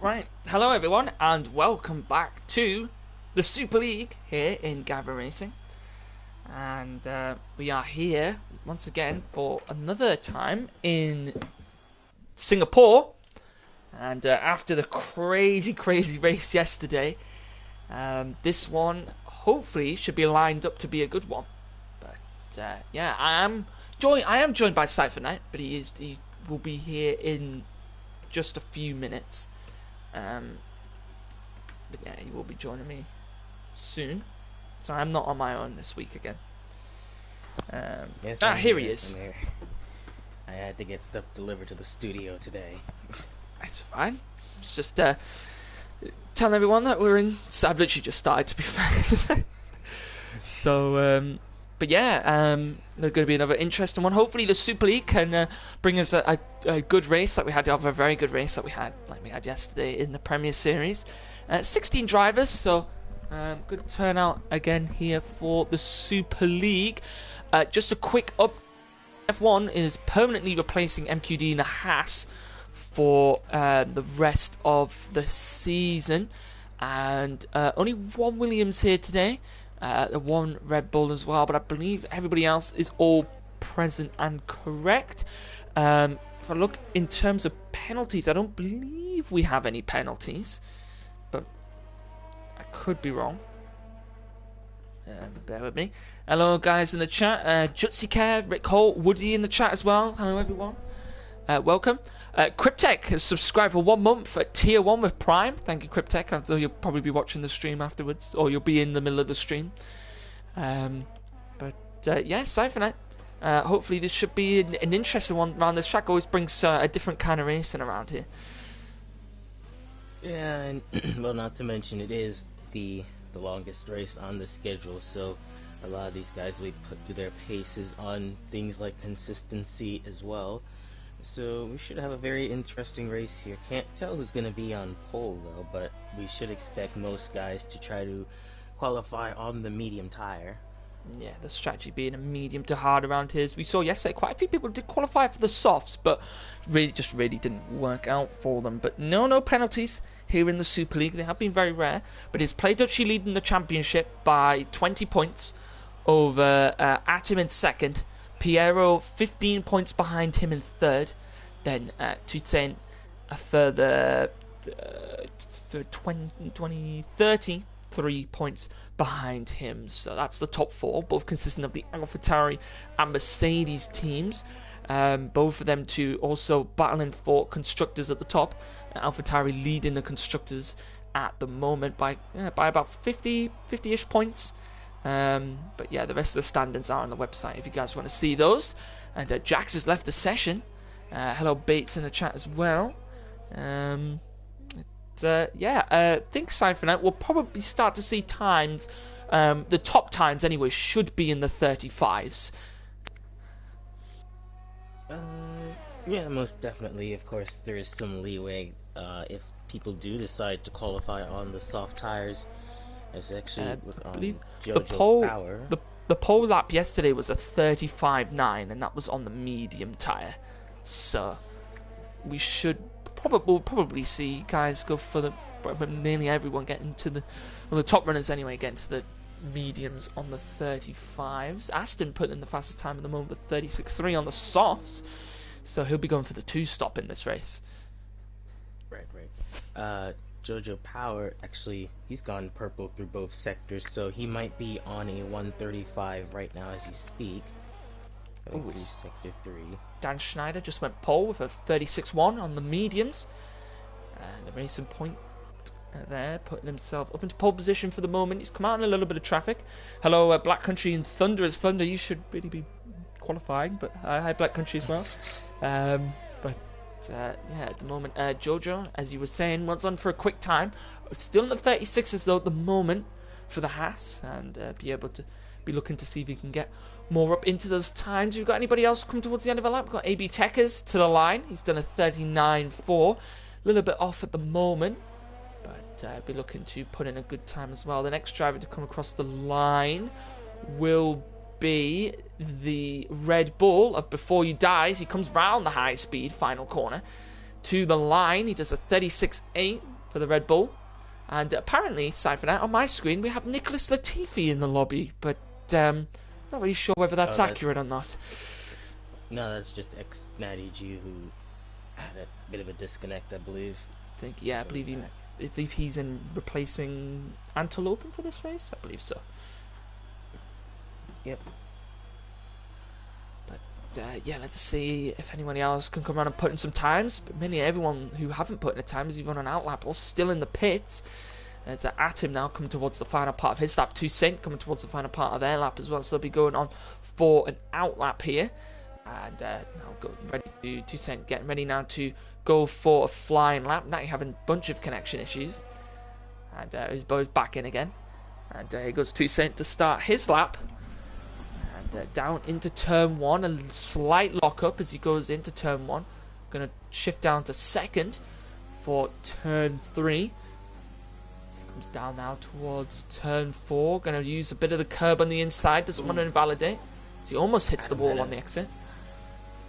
Right, hello everyone, and welcome back to the Super League here in Gavra Racing. And we are here once again for another time in Singapore. And after the crazy race yesterday, this one hopefully should be lined up to be a good one. But yeah, I am joined by Cypher Knight, but he will be here in just a few minutes. But yeah, he will be joining me soon. So I'm not on my own this week again. Yes, Here he is. I had to get stuff delivered to the studio today. That's fine. It's just telling everyone that we're in. So I've literally just started, to be fair. So, but yeah, there's going to be another interesting one. Hopefully, the Super League can bring us a good race like we had. A very good race like we had yesterday in the Premier Series. 16 drivers, so good turnout again here for the Super League. Just a quick up. F1 is permanently replacing MQD in the Haas for the rest of the season, and only one Williams here today. One Red Bull as well, but I believe everybody else is all present and correct. If I look in terms of penalties, I don't believe we have any penalties, but I could be wrong. Bear with me. Hello guys in the chat, Jutsicare, Rick Holt, Woody in the chat as well. Hello everyone. Welcome. Cryptech has subscribed for 1 month at tier 1 with Prime. Thank you, Cryptech. I know you'll probably be watching the stream afterwards, or you'll be in the middle of the stream. Yeah, Cyphernet. Hopefully this should be an interesting one around this track. Always brings a different kind of racing around here. Yeah, and well, not to mention it is the longest race on the schedule, so a lot of these guys will put to their paces on things like consistency as well. So we should have a very interesting race here. Can't tell who's going to be on pole though, but we should expect most guys to try to qualify on the medium tire. Yeah, the strategy being a medium to hard around here. As we saw yesterday, quite a few people did qualify for the softs, but really didn't work out for them. But no penalties here in the Super League. They have been very rare, but it's Play-Doh leading the championship by 20 points over Atim in second. Piero 15 points behind him in third. Then Toussaint a further 33 points behind him. So that's the top four, both consisting of the AlphaTauri and Mercedes teams. Both of them two also battling for constructors at the top. AlphaTauri leading the constructors at the moment by about 50-ish points. But yeah, the rest of the standings are on the website if you guys want to see those. And Jax has left the session. Hello Bates in the chat as well. I think Cyphernet will probably start to see times. The top times anyway should be in the 35s. Yeah, most definitely. Of course, there is some leeway if people do decide to qualify on the soft tires. As actually, I believe Power. The pole lap yesterday was a 35.9, and that was on the medium tire. So we should probably see guys go for nearly everyone getting to the top runners anyway, getting to the mediums on the 35s. Aston put in the fastest time at the moment with 36.3 on the softs, so he'll be going for the 2-stop in this race. Right. Jojo Power, actually, he's gone purple through both sectors, so he might be on a 135 right now as you speak. Through sector 3. Dan Schneider just went pole with a 36.1 on the medians. And the racing point there, putting himself up into pole position for the moment. He's come out in a little bit of traffic. Hello, Black Country and Thunder. As Thunder, you should really be qualifying, but hi, Black Country as well. Yeah, at the moment, Jojo, as you were saying, was on for a quick time. Still in the 36s though at the moment for the Haas, and be able to be looking to see if he can get more up into those times. We've got anybody else come towards the end of the lap? We've got AB Techers to the line. He's done a 39.4, a little bit off at the moment, but be looking to put in a good time as well. The next driver to come across the line will be the Red Bull of Before You Dies. He comes round the high speed final corner. to the line. He does a 36.8 for the Red Bull. And apparently, Cypher Knight, on my screen, we have Nicholas Latifi in the lobby. But not really sure whether that's accurate or not. No, that's just ex-NattyG who had a bit of a disconnect, I believe. I believe he's in replacing Antelope for this race. I believe so. Yep. But yeah, let's see if anyone else can come around and put in some times. But mainly everyone who haven't put in a time is even on an outlap or still in the pits. There's Atim now coming towards the final part of his lap. Toussaint coming towards the final part of their lap as well. So they'll be going on for an outlap here. And now Toussaint getting ready now to go for a flying lap. Now you're having a bunch of connection issues. And his bo's back in again. And here goes Toussaint to start his lap. And down into turn 1. A slight lockup as he goes into turn 1. Going to shift down to second for turn 3. So he comes down now towards turn 4. Going to use a bit of the curb on the inside. Doesn't want to invalidate. So he almost hits the wall on the exit.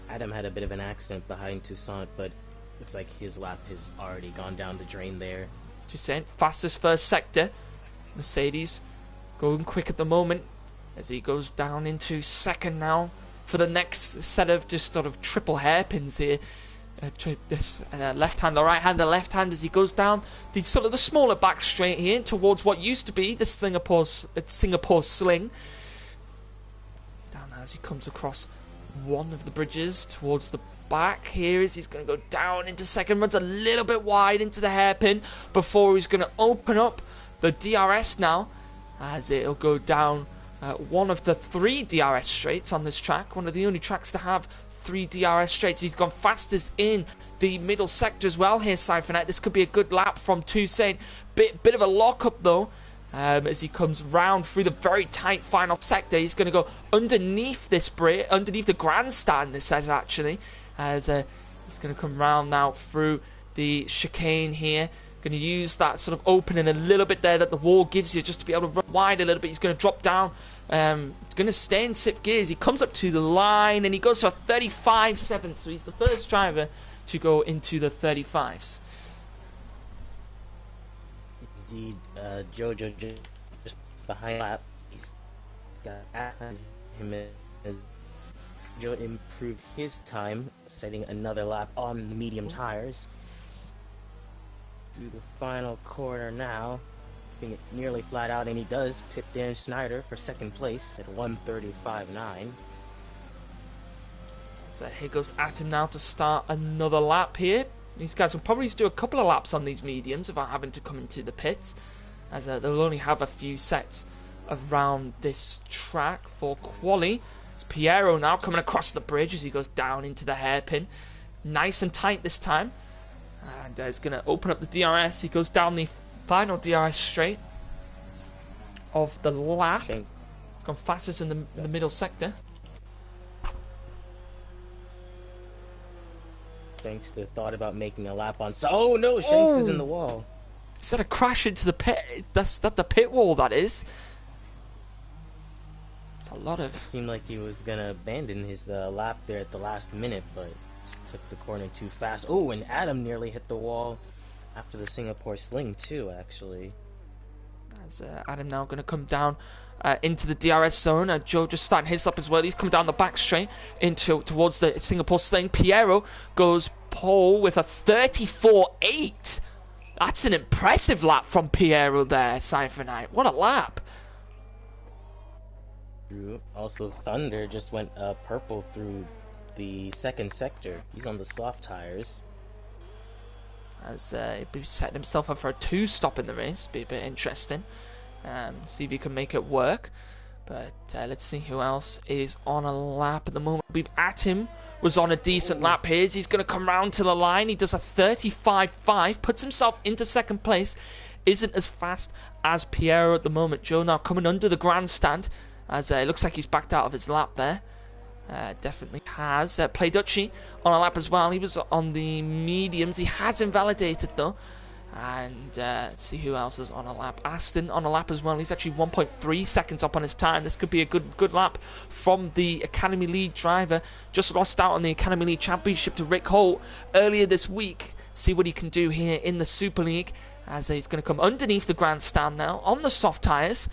Adam had a bit of an accident behind Toussaint, but looks like his lap has already gone down the drain there. Toussaint, fastest first sector. Mercedes going quick at the moment as he goes down into second now for the next set of just sort of triple hairpins here. This left hand, the right hand, the left hand as he goes down the sort of the smaller back straight here towards what used to be the Singapore sling. Down now as he comes across one of the bridges towards the back here as he's going to go down into second, runs a little bit wide into the hairpin before he's going to open up the DRS now as it'll go down one of the 3 DRS straights on this track, one of the only tracks to have 3 DRS straights. He's gone fastest in the middle sector as well here, Cypher Knight. This could be a good lap from Toussaint. Bit of a lock-up though. As he comes round through the very tight final sector. He's going to go underneath this bridge, underneath the grandstand, this says actually, as he's going to come round now through the chicane here. Going to use that sort of opening a little bit there that the wall gives you just to be able to run wide a little bit. He's going to drop down, going to stay in 6th gears. He comes up to the line and he goes for a 35.7, so he's the first driver to go into the 35s. Indeed, Jojo just behind lap. He's got him as Joe improved his time, setting another lap on the medium tires. Through the final corner now, keeping it nearly flat out, and he does pit Dan Snyder for second place at 1:35.9. So here goes Atim now to start another lap here. These guys will probably do a couple of laps on these mediums without having to come into the pits, as they'll only have a few sets around this track for quali. It's Piero now coming across the bridge as he goes down into the hairpin. Nice and tight this time. And he's going to open up the DRS. He goes down the final DRS straight of the lap. He's gone fastest in the middle sector. Shanks thought about making a lap on. Oh no, Shanks is in the wall. Is that a crash into the pit? That's the pit wall, that is. It's a lot of. It seemed like he was gonna abandon his lap there at the last minute, but just took the corner too fast. Oh, and Adam nearly hit the wall after the Singapore sling too, actually. As Adam now going to come down into the DRS zone. Joe just starting his lap as well. He's coming down the back straight towards the Singapore sling. Piero goes pole with a 34.8. That's an impressive lap from Piero there, Cypher Knight. What a lap. Also, Thunder just went purple through the second sector. He's on the soft tires. As he's setting himself up for a 2-stop in the race. Be a bit interesting. See if he can make it work. But let's see who else is on a lap at the moment. We've Atim was on a decent lap here. He's going to come round to the line. He does a 35.5. Puts himself into second place. Isn't as fast as Piero at the moment. Joe now coming under the grandstand. As it looks like he's backed out of his lap there. Definitely has. Play Dutchy on a lap as well. He was on the mediums. He has invalidated though. And let's see who else is on a lap. Aston on a lap as well. He's actually 1.3 seconds up on his time. This could be a good lap from the Academy League driver. Just lost out on the Academy League Championship to Rick Holt earlier this week. See what he can do here in the Super League, as he's going to come underneath the grandstand now on the soft tyres.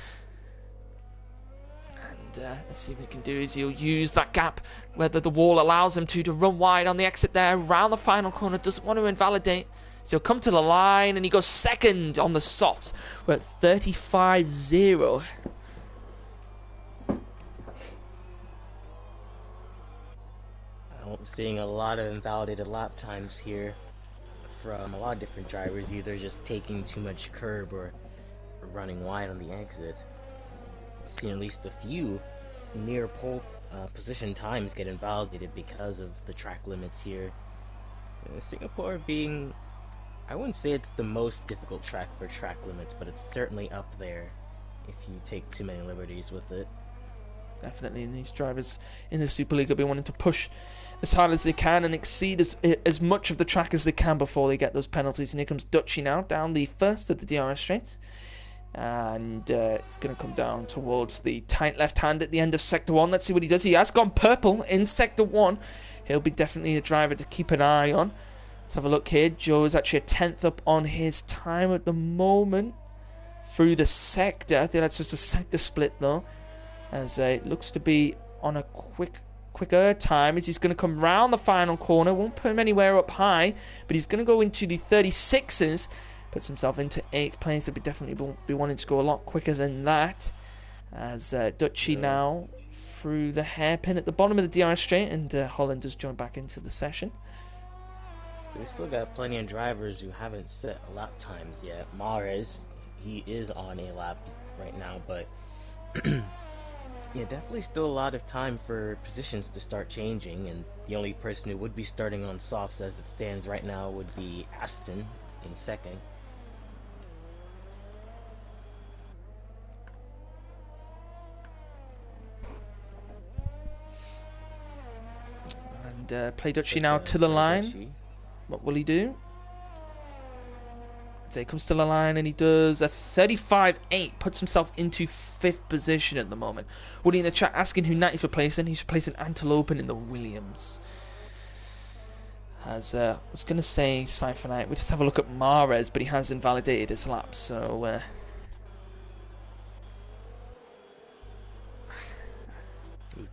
And let's see what he can do is he'll use that gap, whether the wall allows him to run wide on the exit there, around the final corner. Doesn't want to invalidate. So he'll come to the line and he goes second on the softs. We're at 35-0. I'm seeing a lot of invalidated lap times here from a lot of different drivers, either just taking too much curb or running wide on the exit. I've seen at least a few near pole position times get invalidated because of the track limits here. Singapore being, I wouldn't say it's the most difficult track for track limits, but it's certainly up there if you take too many liberties with it. Definitely, and these drivers in the Super League will be wanting to push as hard as they can and exceed as much of the track as they can before they get those penalties. And here comes Dutchy now, down the first of the DRS straight. And it's going to come down towards the tight left hand at the end of Sector 1. Let's see what he does. He has gone purple in Sector 1. He'll be definitely a driver to keep an eye on. Let's have a look here. Joe is actually a 10th up on his time at the moment through the sector. I think that's just a sector split though, as it looks to be on a quicker time, as he's going to come round the final corner. Won't put him anywhere up high, but he's going to go into the 36s. Puts himself into 8th place. He'll definitely be wanting to go a lot quicker than that, as Dutchy now through the hairpin at the bottom of the DRS straight, and Holland has joined back into the session. We still got plenty of drivers who haven't set lap times yet. Mahrez, he is on a lap right now, but yeah, definitely still a lot of time for positions to start changing, and the only person who would be starting on softs as it stands right now would be Aston in second. And play Dutchy now to the line. Dutchy. What will he do? So he comes to the line and he does a 35.8, puts himself into 5th position at the moment. Woody in the chat asking who Knight is replacing. He's replacing Antelope in the Williams. As I was going to say Siphonite, we just have a look at Mahrez, but he has invalidated his lap, so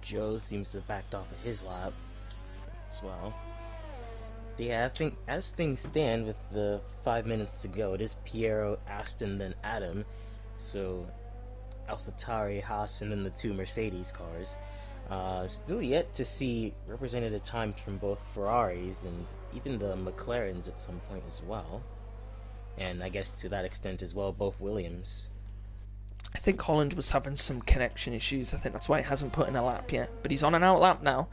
Joe seems to have backed off of his lap as well. Yeah, I think as things stand with the 5 minutes to go, it is Piero, Aston, then Adam. So AlphaTauri, Haas, and then the 2 Mercedes cars. Still yet to see representative times from both Ferraris and even the McLarens at some point as well. And I guess to that extent as well, both Williams. I think Holland was having some connection issues. I think that's why he hasn't put in a lap yet. But he's on an out lap now.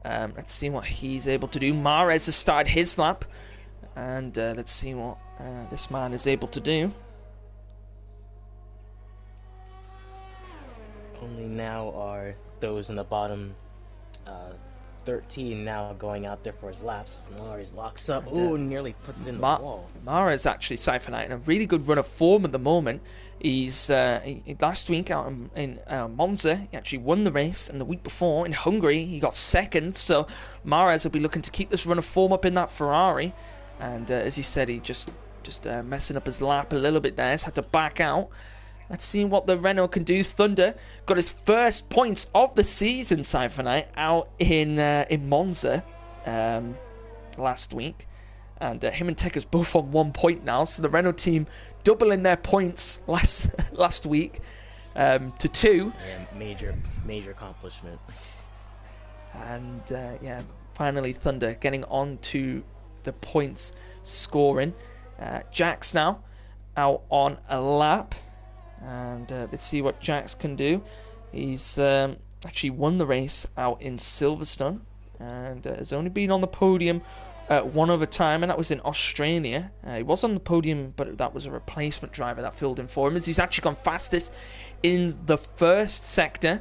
Let's see what he's able to do. Mahrez has started his lap. And let's see what this man is able to do. Only now are those in the bottom 13 now going out there for his laps. Mahrez locks up. Ooh, nearly puts it in the wall. Mahrez actually siphoning a really good run of form at the moment. He's last week out in Monza, he actually won the race, and the week before in Hungary he got second. So Mahrez will be looking to keep this run of form up in that Ferrari. And as he said, he just messing up his lap a little bit there. He's had to back out. Let's see what the Renault can do. Thunder got his first points of the season, Siphonite, out in Monza last week. And him and Tekker's both on 1 point now. So the Renault team doubling their points last week to 2. Yeah, major accomplishment. And yeah, finally Thunder getting on to the points scoring. Jax now out on a lap. And let's see what Jax can do. He's actually won the race out in Silverstone and has only been on the podium one other time, and that was in Australia. He was on the podium, but that was a replacement driver that filled in for him, as he's actually gone fastest in the first sector.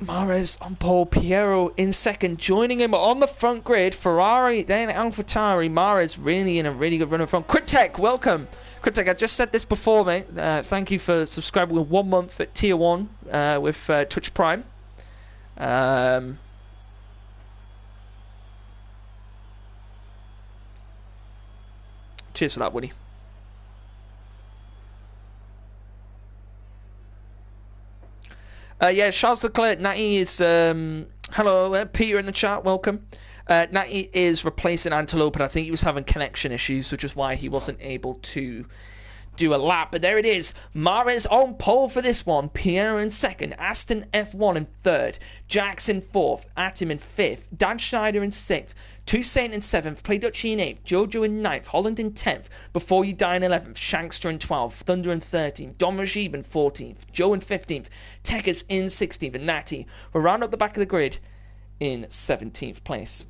Mares on pole, Piero in second, joining him on the front grid. Ferrari, then AlphaTauri. Mares really in a really good run in front. Cryptech, welcome. Cryptech, I just said this before, mate. Thank you for subscribing with 1 month at Tier 1 with Twitch Prime. Cheers for that, Woody. Yeah, Charles Leclerc, Natty is... hello, Peter in the chat, welcome. Natty is replacing Antelope, and I think he was having connection issues, which is why he wasn't able to do a lap. But there it is. Mares on pole for this one. Pierre in second. Aston F1 in third. Jax in fourth. Atom in fifth. Dan Schneider in sixth. Toussaint in seventh. Playducci in eighth. Jojo in ninth. Holland in 10th. Before You Die in 11th. Shankster in 12th. Thunder in 13th. Dom Rajib in 14th. Joe in 15th. Tekkas in 16th. And Natty will round up the back of the grid in 17th place.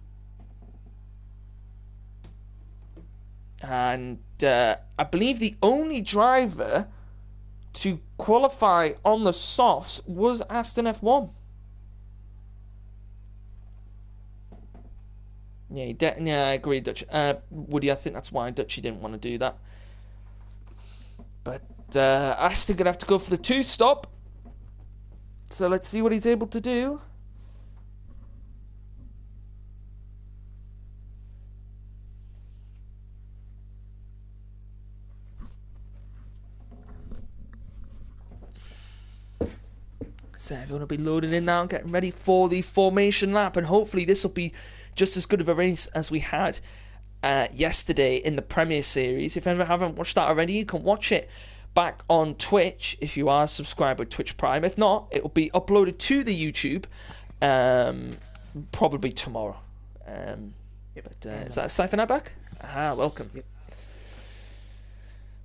And I believe the only driver to qualify on the softs was Aston F1. Yeah, I agree, Dutch. Woody, I think that's why Dutchy didn't want to do that. But Aston gonna have to go for the 2-stop. So let's see what he's able to do. So everyone will be loading in now, getting ready for the formation lap, and hopefully this will be just as good of a race as we had yesterday in the Premier Series. If you haven't watched that already, you can watch it back on Twitch if you are subscribed with Twitch Prime. If not, it will be uploaded to the YouTube probably tomorrow. But is that a Siphon back? Ah, welcome. Yep.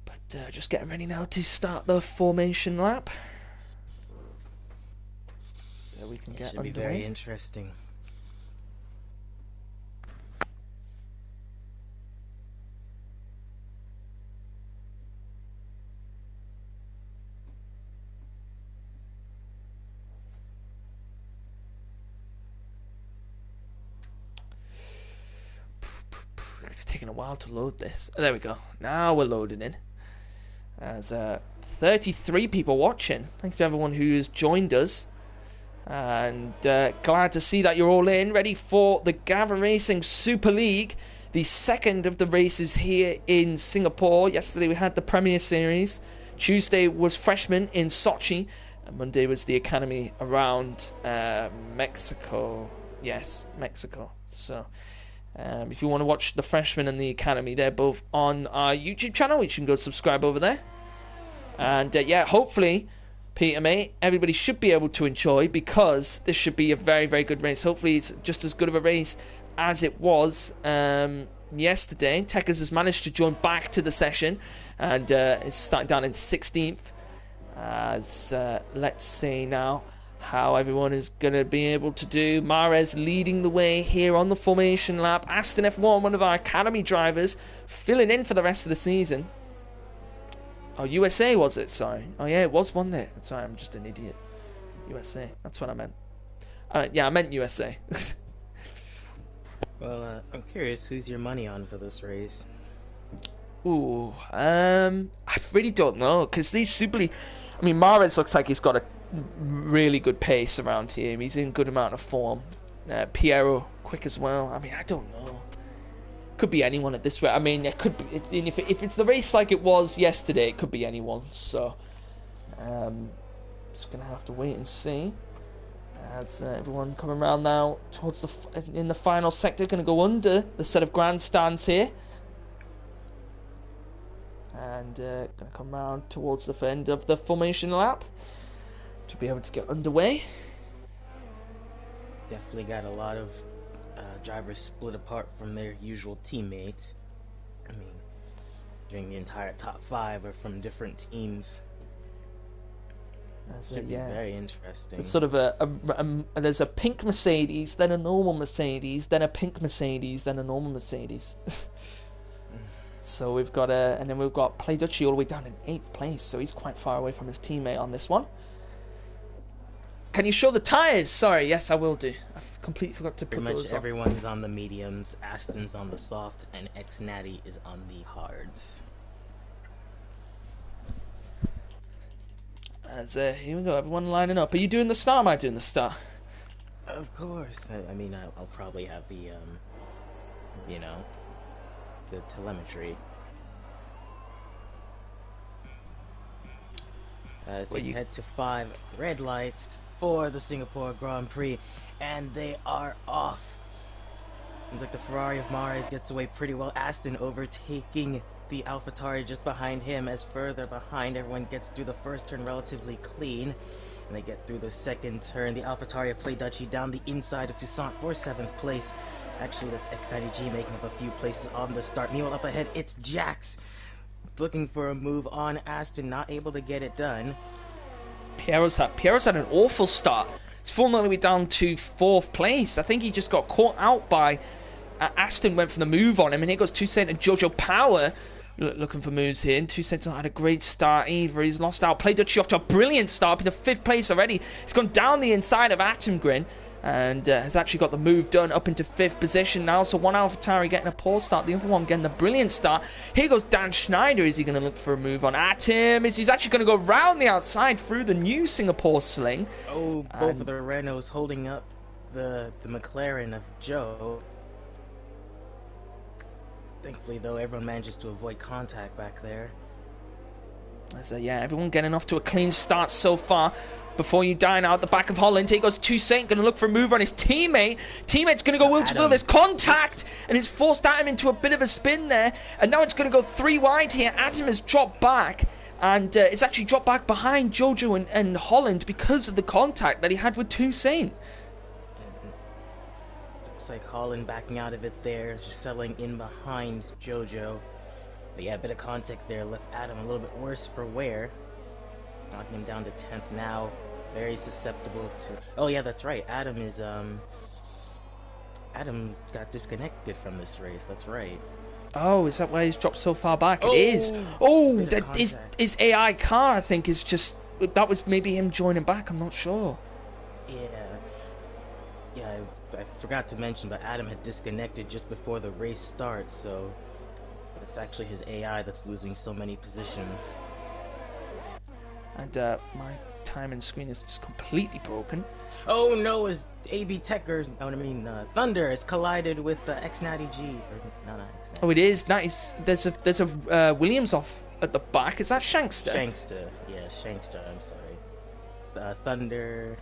But just getting ready now to start the formation lap. So we can get underway. Should be very interesting. It's taking a while to load this. Oh, there we go. Now we're loading in. There's 33 people watching. Thanks to everyone who has joined us. And glad to see that you're all in, ready for the Gavra Racing Super League, the second of the races here in Singapore. Yesterday we had the Premier Series. Tuesday was Freshman in Sochi. And Monday was the Academy around Mexico. Yes, Mexico. So if you want to watch the Freshman and the Academy, they're both on our YouTube channel, which you can go subscribe over there. And yeah, hopefully, Peter, mate, everybody should be able to enjoy, because this should be a very, very good race. Hopefully it's just as good of a race as it was yesterday. Tekkas has managed to join back to the session, and it's starting down in 16th. As let's see now how everyone is going to be able to do. Mares leading the way here on the formation lap. Aston F1, one of our Academy drivers, filling in for the rest of the season. Oh, USA was it? Sorry. Oh, yeah, it was one there. Sorry, I'm just an idiot. USA. That's what I meant. Yeah, I meant USA. Well, I'm curious, who's your money on for this race? Ooh, I really don't know, because these Super League... I mean, Mares looks like he's got a really good pace around here. He's in good amount of form. Piero, quick as well. I mean, I don't know. Could be anyone at this rate. I mean, it could be. If it's the race like it was yesterday, it could be anyone. So, just gonna have to wait and see. As everyone coming around now towards in the final sector, gonna go under the set of grandstands here, and gonna come around towards the end of the formation lap to be able to get underway. Definitely got a lot of drivers split apart from their usual teammates. I mean, during the entire top 5 are from different teams. Should be very interesting. It's sort of there's a pink Mercedes, then a normal Mercedes, then a pink Mercedes, then a normal Mercedes. So we've got and then we've got Playducci all the way down in 8th place, so he's quite far away from his teammate on this one. Can you show the tyres? Sorry, yes, I will do. I've completely forgot to put Pretty those much on. everyone's on the mediums, Aston's on the soft, and X-Natty is on the hards. As here we go, everyone lining up. Are you doing the start? Am I doing the start? Of course. I mean, I'll probably have the, you know, the telemetry. So you head to 5 red lights for the Singapore Grand Prix, and they are off. Seems like the Ferrari of Mares gets away pretty well. Aston overtaking the AlphaTauri just behind him, as further behind everyone gets through the first turn relatively clean, and they get through the second turn. The AlphaTauri play Dutchy down the inside of Toussaint for 7th place. Actually, that's X90G making up a few places on the start. Meanwhile, up ahead, it's Jax looking for a move on Aston, not able to get it done. Piero's had an awful start. He's fallen all the way down to 4th place. I think he just got caught out by Aston, went for the move on him, and here goes Toussaint and Jojo Power looking for moves here. And Toussaint's not had a great start either. He's lost out. Played Dutchy off to a brilliant start, up into 5th place already. He's gone down the inside of Atomgren and has actually got the move done up into 5th position now. So one AlphaTauri getting a poor start, the other one getting a brilliant start. Here goes Dan Schneider. Is he going to look for a move on Atom? He's actually going to go round the outside through the new Singapore sling. Oh, both of the Renaults holding up the McLaren of Joe. Thankfully, though, everyone manages to avoid contact back there. So yeah, everyone getting off to a clean start so far. Before you dine out the back of Holland, here goes Toussaint, going to look for a move on his teammate. Teammate's going to go will to will. There's contact, and it's forced Atom into a bit of a spin there. And now it's going to go 3 wide here. Atom has dropped back, and it's actually dropped back behind Jojo and Holland because of the contact that he had with Toussaint. Looks like Holland backing out of it there, just settling in behind Jojo. But yeah, a bit of contact there left Atom a little bit worse for wear. Knocking him down to 10th now. Very susceptible to... Oh yeah, that's right. Adam's got disconnected from this race. That's right. Oh, is that why he's dropped so far back? It is. Oh, that his AI car, I think, is just... That was maybe him joining back. I'm not sure. Yeah, I forgot to mention, but Adam had disconnected just before the race starts, so... It's actually his AI that's losing so many positions. And my timing screen is just completely broken. Oh no, his AB Tecker, Thunder has collided with X90G. No, not X90. Oh, it is. There's a Williams off at the back. Is that Shankster? Shankster, yeah, Shankster, I'm sorry. Thunder...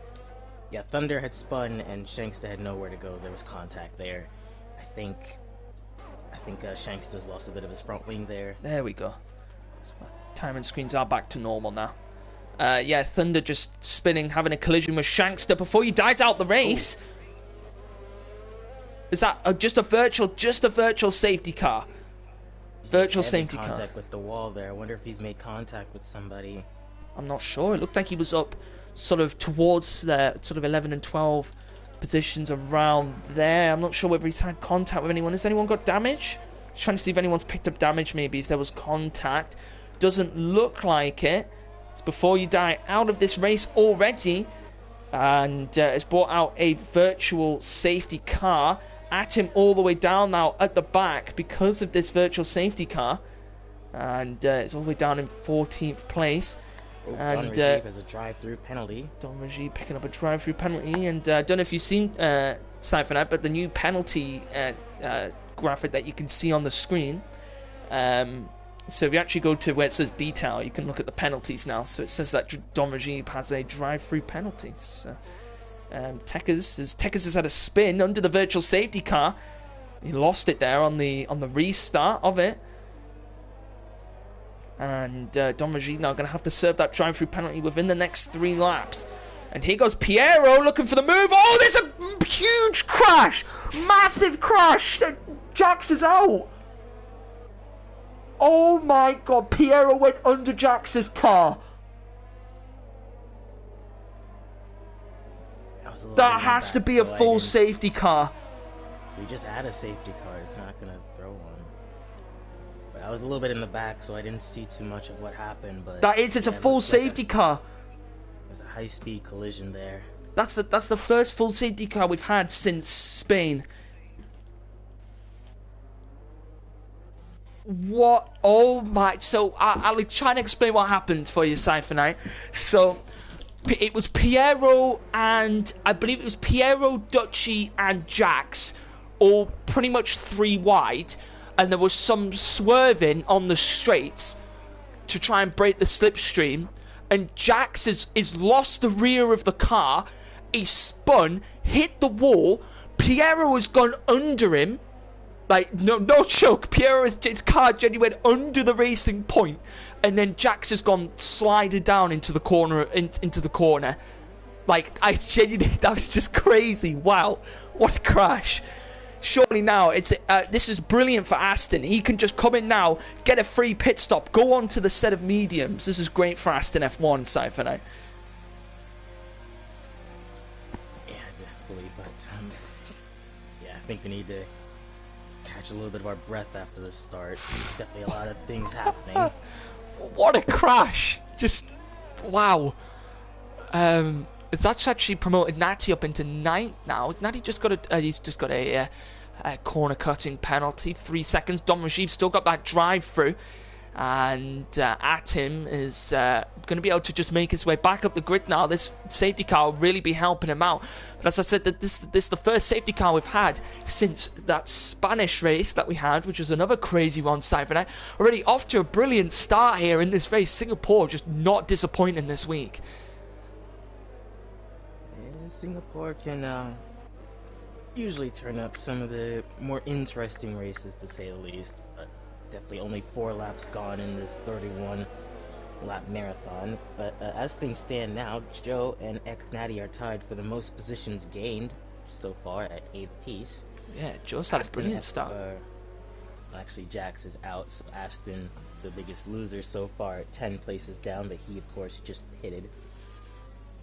Yeah, Thunder had spun and Shankster had nowhere to go. There was contact there. I think Shankster's lost a bit of his front wing there. There we go. So my timing screens are back to normal now. Yeah, Thunder just spinning, having a collision with Shankster before he dies out the race. Ooh. Is that just a virtual safety car? Virtual safety car. Contact with the wall there. I wonder if he's made contact with somebody. I'm not sure. It looked like he was up sort of towards the sort of 11 and 12 positions around there. I'm not sure whether he's had contact with anyone. Has anyone got damage? Just trying to see if anyone's picked up damage, maybe if there was contact. Doesn't look like it. It's before you die out of this race already, and it's brought out a virtual safety car. Atom all the way down now at the back because of this virtual safety car, and it's all the way down in 14th place. And Don Rajiv has a drive-through penalty. Don Rajiv picking up a drive-through penalty, and I don't know if you've seen Cyphernet, but the new penalty graphic that you can see on the screen. So if you actually go to where it says detail, you can look at the penalties now. So it says that Don Rajiv has a drive-through penalty. So Tekkers has had a spin under the virtual safety car. He lost it there on the restart of it. And Don Rajiv now going to have to serve that drive-through penalty within the next 3 laps. And here goes Piero looking for the move. Oh, there's a huge crash! Massive crash! Jax is out! Oh my god, Piero went under Jax's car. That has to be a full safety car. We just add a safety car, it's not going to throw one. I was a little bit in the back, so I didn't see too much of what happened. But it's a full safety car. There's a high-speed collision there. That's the first full safety car we've had since Spain. What? Oh my! So I'll try and explain what happened for you, Cypher. So it was Piero and I believe it was Piero, Ducci, and Jax, all pretty much 3 wide, and there was some swerving on the straights to try and break the slipstream, and Jax is lost the rear of the car. He spun, hit the wall. Piero has gone under him. Like, no joke. Piero's car genuinely went under the racing point, and then Jax has gone sliding down into the corner. Into the corner. Like, I genuinely, that was just crazy. Wow, what a crash! Surely now this is brilliant for Aston. He can just come in now, get a free pit stop, go on to the set of mediums. This is great for Aston F1, Cypher. Yeah, definitely. But yeah, I think we need to catch a little bit of our breath after the start. There's definitely a lot of things happening. What a crash! Just wow. That's actually promoted Natty up into 9th now. Is Natty just got a? He's just got a corner cutting penalty. 3 seconds. Dom Rajib still got that drive through, and Atim is going to be able to just make his way back up the grid now. This safety car will really be helping him out. But as I said, that this is the first safety car we've had since that Spanish race that we had, which was another crazy one. Cypher already off to a brilliant start here in this race. Singapore just not disappointing this week. Singapore can usually turn up some of the more interesting races, to say the least, but definitely only 4 laps gone in this 31-lap marathon. But as things stand now, Joe and Natty are tied for the most positions gained so far at 8 apiece. Yeah, Joe's had a brilliant start. Actually, Jax is out, so Aston, the biggest loser so far, at 10 places down, but he, of course, just pitted.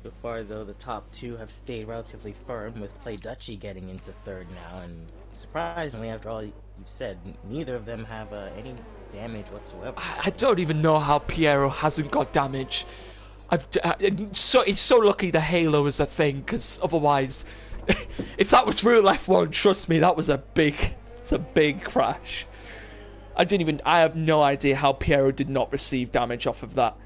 So far, though, the top 2 have stayed relatively firm, with Play Dutchy getting into 3rd now, and surprisingly, after all you've said, neither of them have any damage whatsoever. I don't even know how Piero hasn't got damage. It's so lucky the halo is a thing, because otherwise, if that was real F1, trust me, that was it's a big crash. I have no idea how Piero did not receive damage off of that.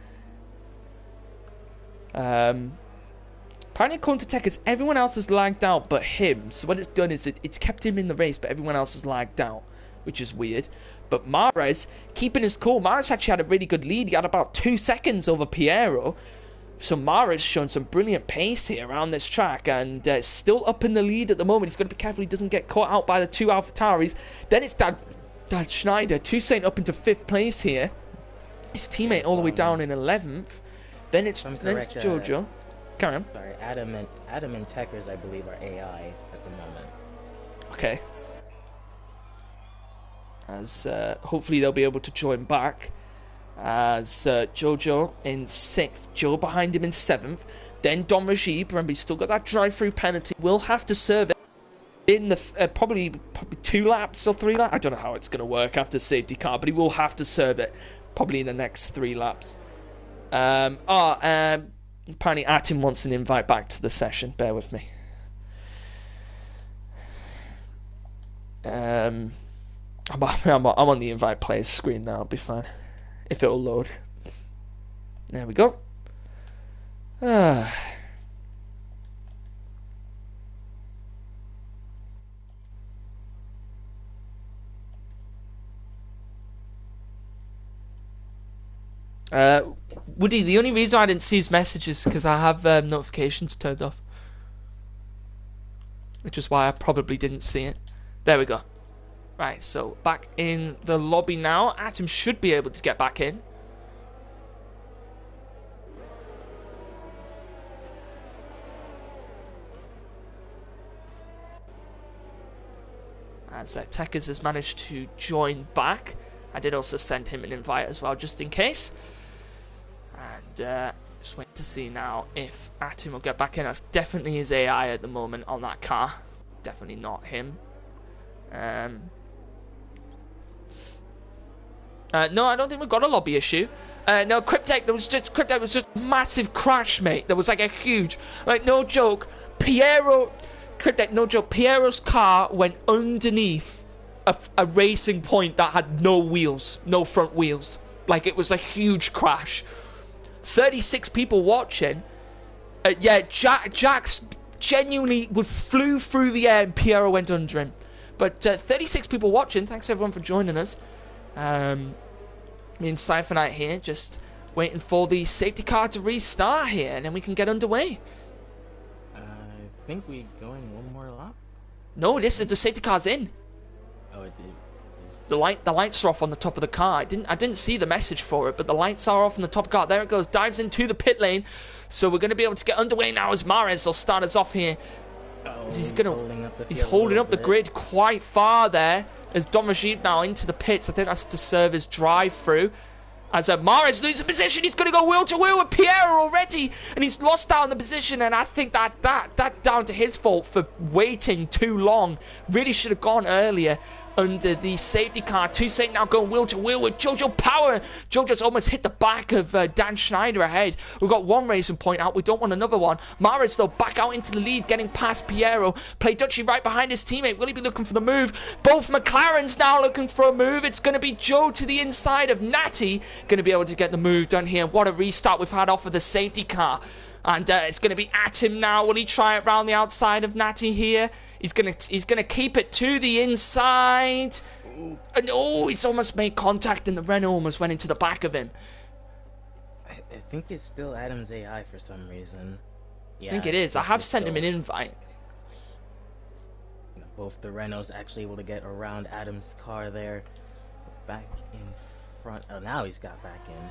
Apparently, according to Techers, everyone else has lagged out but him. So what it's done is it's kept him in the race, but everyone else has lagged out, which is weird. But Mares keeping his cool. Mares actually had a really good lead. He had about 2 seconds over Piero. So Mares showing some brilliant pace here around this track, and still up in the lead at the moment. He's got to be careful he doesn't get caught out by the 2 AlphaTauris. Then it's Dan Schneider, Toussaint up into 5th place here. His teammate all the way down in 11th. Then it's Jojo. Carry on. Sorry, Adam and Techers, I believe, are AI at the moment. Okay. As hopefully they'll be able to join back. As Jojo in 6th, Joe behind him in 7th. Then Don Rajib, remember he's still got that drive-through penalty. Will have to serve it in the probably 2 laps or 3 laps. I don't know how it's going to work after safety car, but he will have to serve it probably in the next 3 laps. Apparently Atim wants an invite back to the session. Bear with me. I'm on the invite players screen now. I'll be fine if it'll load. There we go. Woody, the only reason I didn't see his message is because I have notifications turned off, which is why I probably didn't see it. There we go. Right, so back in the lobby now. Atom should be able to get back in. As Techers has managed to join back. I did also send him an invite as well, just in case. And just wait to see now if Atom will get back in. That's definitely his AI at the moment on that car. Definitely not him. No, I don't think we've got a lobby issue. No, Cryptek was just massive crash, mate. There was like a huge, like no joke, Cryptek, no joke, Piero's car went underneath a racing point that had no wheels, no front wheels. Like it was a huge crash. 36 people watching. Yeah, Jax genuinely flew through the air and Piero went under him. But 36 people watching. Thanks everyone for joining us. Me and Cypher here, just waiting for the safety car to restart here, and then we can get underway. I think we're going one more lap. No, this is the safety car's in. Oh, it did. The lights are off on the top of the car. I didn't see the message for it, but the lights are off on the top of the car. There it goes, dives into the pit lane. So we're going to be able to get underway now as Mares will start us off here. Oh, He's holding up the grid quite far there. As Don Rajib now into the pits. I think that's to serve as drive-through. As Mares loses position, he's going to go wheel-to-wheel with Piero already. And he's lost out in the position. And I think that down to his fault for waiting too long. Really should have gone earlier under the safety car. Toussaint now going wheel-to-wheel with Jojo Power. Jojo's almost hit the back of Dan Schneider ahead. We've got one racing point out. We don't want another one. Mares, though, back out into the lead, getting past Piero. Play Duchy right behind his teammate. Will he be looking for the move? Both McLarens now looking for a move. It's going to be Joe to the inside of Natty. Going to be able to get the move done here. What a restart we've had off of the safety car. And it's going to be at him now. Will he try it round the outside of Natty here? He's gonna keep it to the inside. And oh, he's almost made contact, and the Renault almost went into the back of him. I think it's still Adam's AI for some reason. Yeah, I think it is. I have sent him an invite. Both the Renaults actually able to get around Adam's car there. Back in front. Oh, now he's got back in.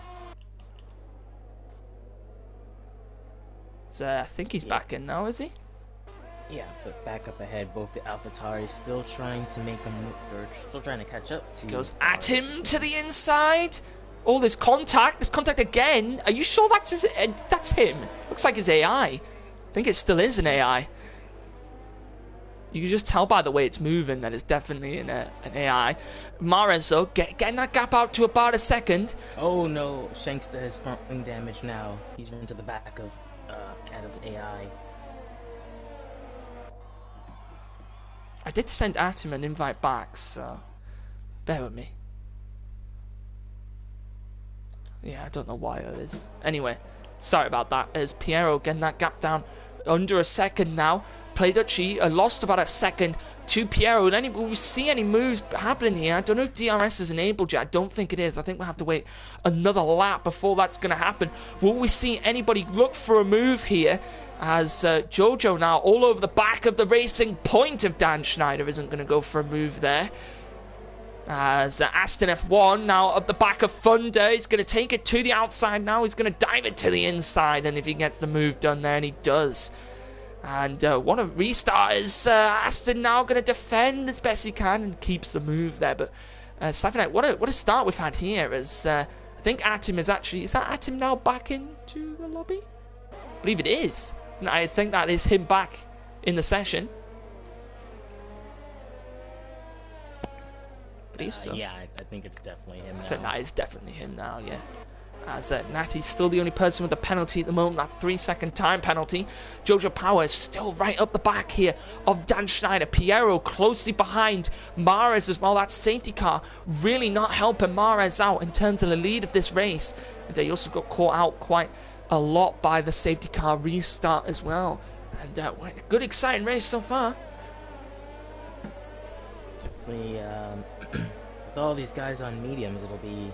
So I think he's back in now, is he? Yeah, but back up ahead, both the AlphaTauri still trying to make a move, or still trying to catch up to. Goes at him to the inside. All this contact again. Are you sure that's him? Looks like his AI. I think it still is an AI. You can just tell by the way it's moving that it's definitely an AI. Mares, though, getting that gap out to about a second. Oh no, Shankster has front wing damage now. He's run to the back of Adam's AI. I did send Atom an invite back, so bear with me. Yeah, I don't know why it is. Anyway, sorry about that. As Piero getting that gap down under a second now. Play Duchy lost about a second to Piero. Will we see any moves happening here? I don't know if DRS is enabled yet. I don't think it is. I think we'll have to wait another lap before that's going to happen. Will we see anybody look for a move here? As Jojo now all over the back of the racing point of Dan Schneider isn't going to go for a move there. As Aston F1 now at the back of Thunder. He's going to take it to the outside now. He's going to dive it to the inside. And if he gets the move done there, and he does. And what a restart is Aston now going to defend as best he can and keeps the move there. But Cypher, what a start we've had here. As I think Atom is that Atom now back into the lobby? I believe it is. I think that is him back in the session. I believe so. Yeah, I think it's definitely him now. I think that is definitely him now, yeah. As Natty's still the only person with the penalty at the moment, that 3-second time penalty. Jojo Power is still right up the back here of Dan Schneider. Piero closely behind Mares as well. That safety car really not helping Mares out in terms of the lead of this race. And he also got caught out quite a lot by the safety car restart as well. And we're in a good, exciting race so far. Definitely, with all these guys on mediums, it'll be...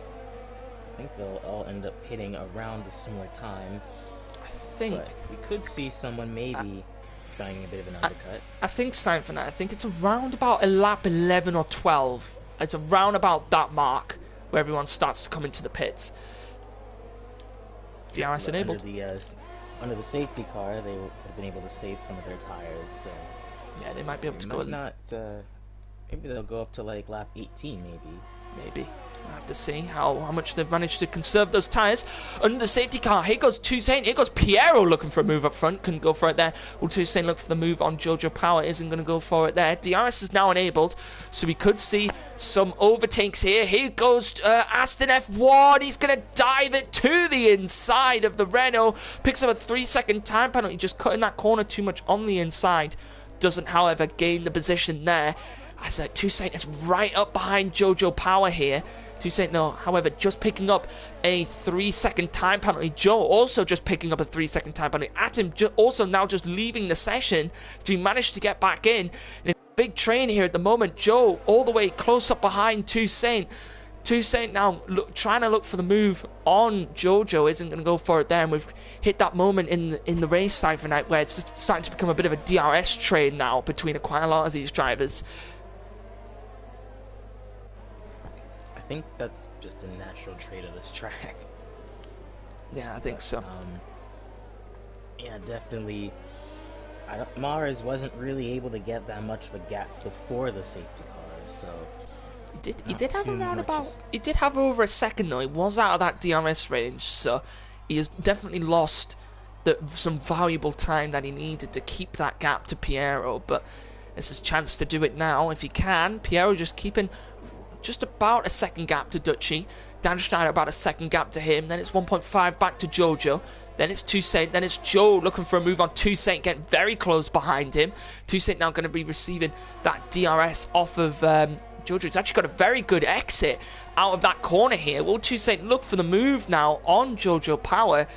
I think they'll all end up hitting around a similar time. But we could see someone maybe trying a bit of an undercut. I think Cypher, I think it's around about a lap 11 or 12. It's around about that mark where everyone starts to come into the pits. DRS enabled. Under the safety car, they would have been able to save some of their tires. So yeah, they might be able to go. Maybe they'll go up to like lap 18, maybe. Maybe. We'll have to see how much they've managed to conserve those tyres. Under the safety car, here goes Toussaint. Here goes Piero looking for a move up front. Couldn't go for it there. Will Toussaint look for the move on Jojo Power? Isn't going to go for it there. DRS is now enabled, so we could see some overtakes here. Here goes Aston F1. He's going to dive it to the inside of the Renault. Picks up a 3-second time penalty, just cutting that corner too much on the inside. Doesn't, however, gain the position there. As Toussaint is right up behind Jojo Power here. Toussaint, no, however, just picking up a 3-second time penalty. Joe also just picking up a 3-second time penalty. Atim also now just leaving the session. Do he manage to get back in? And it's a big train here at the moment. Joe all the way close up behind Toussaint. Toussaint now trying to look for the move on Jojo. Isn't going to go for it there. And we've hit that moment in the race Cypher Night where it's just starting to become a bit of a DRS train now between quite a lot of these drivers. I think that's just a natural trait of this track. Yeah, I think so. Yeah, definitely. Mars wasn't really able to get that much of a gap before the safety car, so... He did have over a second though. He was out of that DRS range, so he has definitely lost some valuable time that he needed to keep that gap to Piero. But it's his chance to do it now if he can. Piero just keeping just about a second gap to Dutchy. Dan Schneider about a second gap to him. Then it's 1.5 back to Jojo. Then it's Toussaint. Then it's Joe looking for a move on Toussaint, getting very close behind him. Toussaint now going to be receiving that DRS off of Jojo. He's actually got a very good exit out of that corner here. Will Toussaint look for the move now on Jojo Power?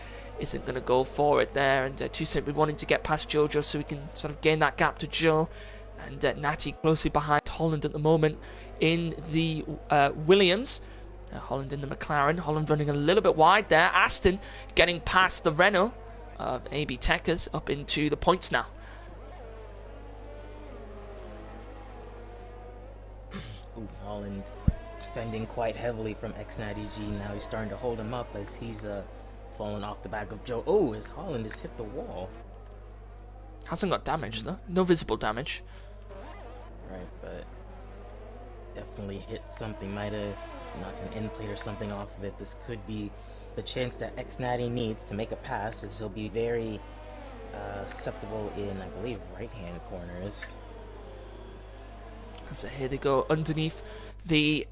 Isn't going to go for it there. And Toussaint be wanting to get past Jojo so he can sort of gain that gap to Joe. And Natty closely behind Holland at the moment in the Williams. Holland in the McLaren. Holland running a little bit wide there. Aston getting past the Renault of AB Techers up into the points now. Holland defending quite heavily from X90G. Now he's starting to hold him up as he's falling off the back of Joe. Oh, as Holland has hit the wall. Hasn't got damage though. No visible damage. Right, but definitely hit something. Might have knocked an end plate or something off of it. This could be the chance that X90 needs to make a pass, as he'll be very susceptible in, I believe, right-hand corners. So here they go underneath the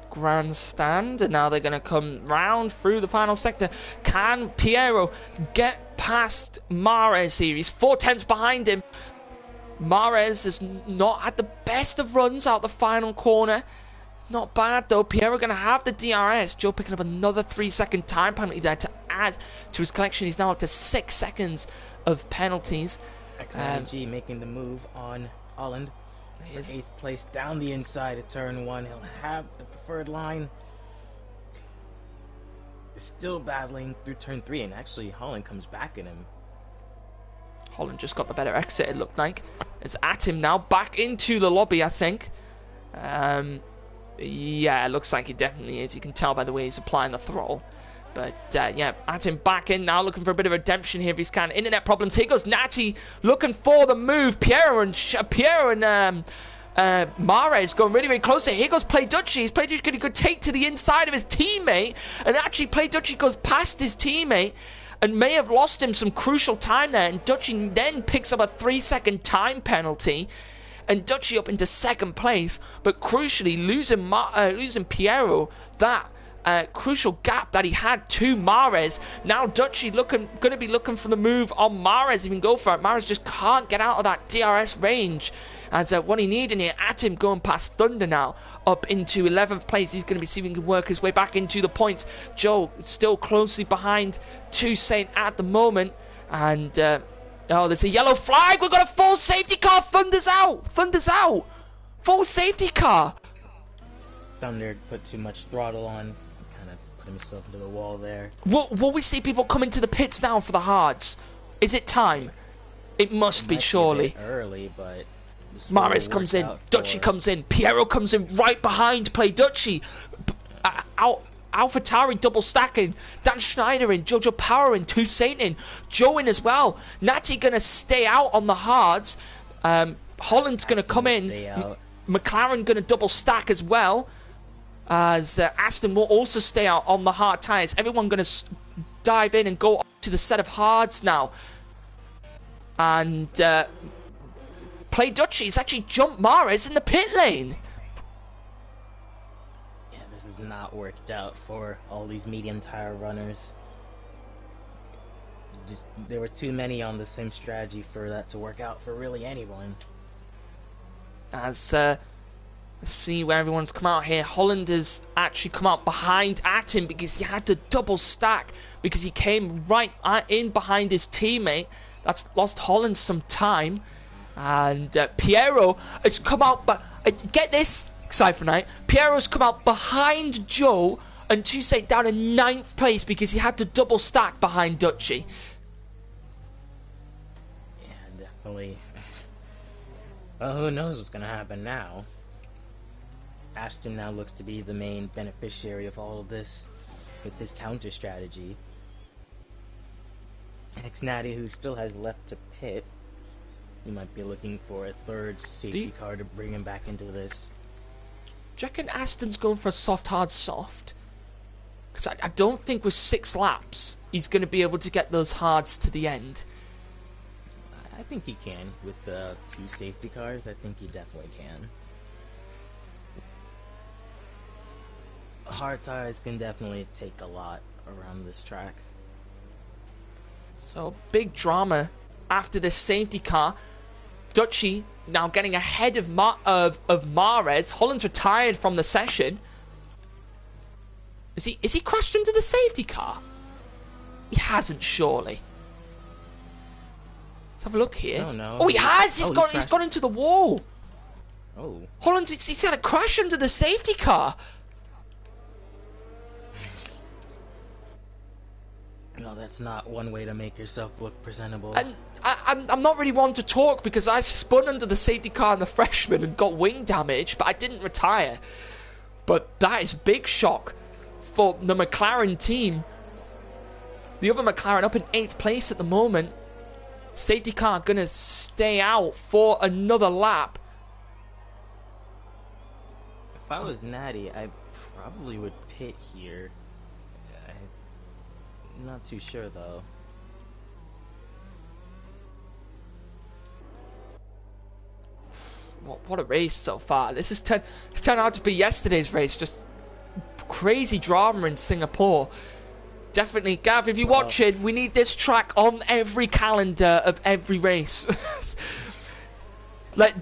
grandstand, and now they're going to come round through the final sector. Can Piero get past Mares here? He's 4/10 behind him. Mares has not had the best of runs out the final corner. Not bad though. Piero going to have the DRS. Joe picking up another 3-second time penalty there to add to his collection. He's now up to 6 seconds of penalties. X90G making the move on Holland. For 8th place down the inside of turn 1. He'll have the preferred line. Still battling through turn 3, and actually Holland comes back at him. Holland just got the better exit, it looked like. It's at him now, back into the lobby, I think. Yeah, it looks like he definitely is. You can tell by the way he's applying the throttle. But, yeah, at him back in now, looking for a bit of redemption here if he's can. Internet problems. Here goes Natty looking for the move. Piero and Mares going really, really close. Here goes Play Dutchy. Play Dutchy getting a good take to the inside of his teammate. And actually, Play Dutchy goes past his teammate and may have lost him some crucial time there. And Dutchy then picks up a 3-second time penalty. And Dutchy up into 2nd place. But crucially, losing Piero, that crucial gap that he had to Mares. Now Dutchy going to be looking for the move on Mares. He can go for it. Mares just can't get out of that DRS range. As what he needed here, at him going past Thunder now, up into 11th place. He's going to be seeing him work his way back into the points. Joe still closely behind Toussaint at the moment. And, oh, there's a yellow flag. We've got a full safety car. Thunder's out. Thunder's out. Full safety car. Thunder put too much throttle on. Kind of put himself into the wall there. Will we see people coming to the pits now for the hards? Is it time? It must be, surely. Early, but Maris comes in, Dutchy comes in, Piero comes in right behind Play Dutchy. AlphaTauri double stacking, Dan Schneider in, Jojo Power in, Toussaint in, Joe in as well. Natty gonna stay out on the hards. Holland's gonna come in. McLaren gonna double stack as well. as Aston will also stay out on the hard tyres. Everyone going to dive in and go to the set of hards now. And Play Dutchy has actually jumped Mares in the pit lane. Yeah, this has not worked out for all these medium tire runners. There were too many on the same strategy for that to work out for really anyone. As let's see where everyone's come out here. Holland has actually come out behind at him because he had to double stack because he came right in behind his teammate. That's lost Holland some time. And Piero has come out, but get this, Cypher Knight. Piero's come out behind Joe and Tuesday down in 9th place because he had to double stack behind Dutchy. Yeah, definitely. Well, who knows what's going to happen now? Aston now looks to be the main beneficiary of all of this with his counter strategy. Natty, who still has left to pit, he might be looking for a third safety car to bring him back into this. Do you reckon Aston's going for a soft, hard, soft? Because I don't think with 6 laps he's going to be able to get those hards to the end. I think he can. With the 2 safety cars, I think he definitely can. Hard tires can definitely take a lot around this track. So, big drama after this safety car. Dutchy now getting ahead of Mares. Holland's retired from the session. Is he crashed into the safety car? He hasn't, surely. Let's have a look here. No. Oh, he has! He's gone into the wall! Oh. Holland's he's had a crash into the safety car! No, that's not one way to make yourself look presentable. And I'm not really one to talk because I spun under the safety car in the freshman and got wing damage, but I didn't retire. But that is big shock for the McLaren team. The other McLaren up in 8th place at the moment. Safety car gonna stay out for another lap. If I was Natty, I probably would pit here. I'm not too sure though. What a race so far. It's turned out to be yesterday's race. Just crazy drama in Singapore. Definitely, Gav, if you're watching, we need this track on every calendar of every race.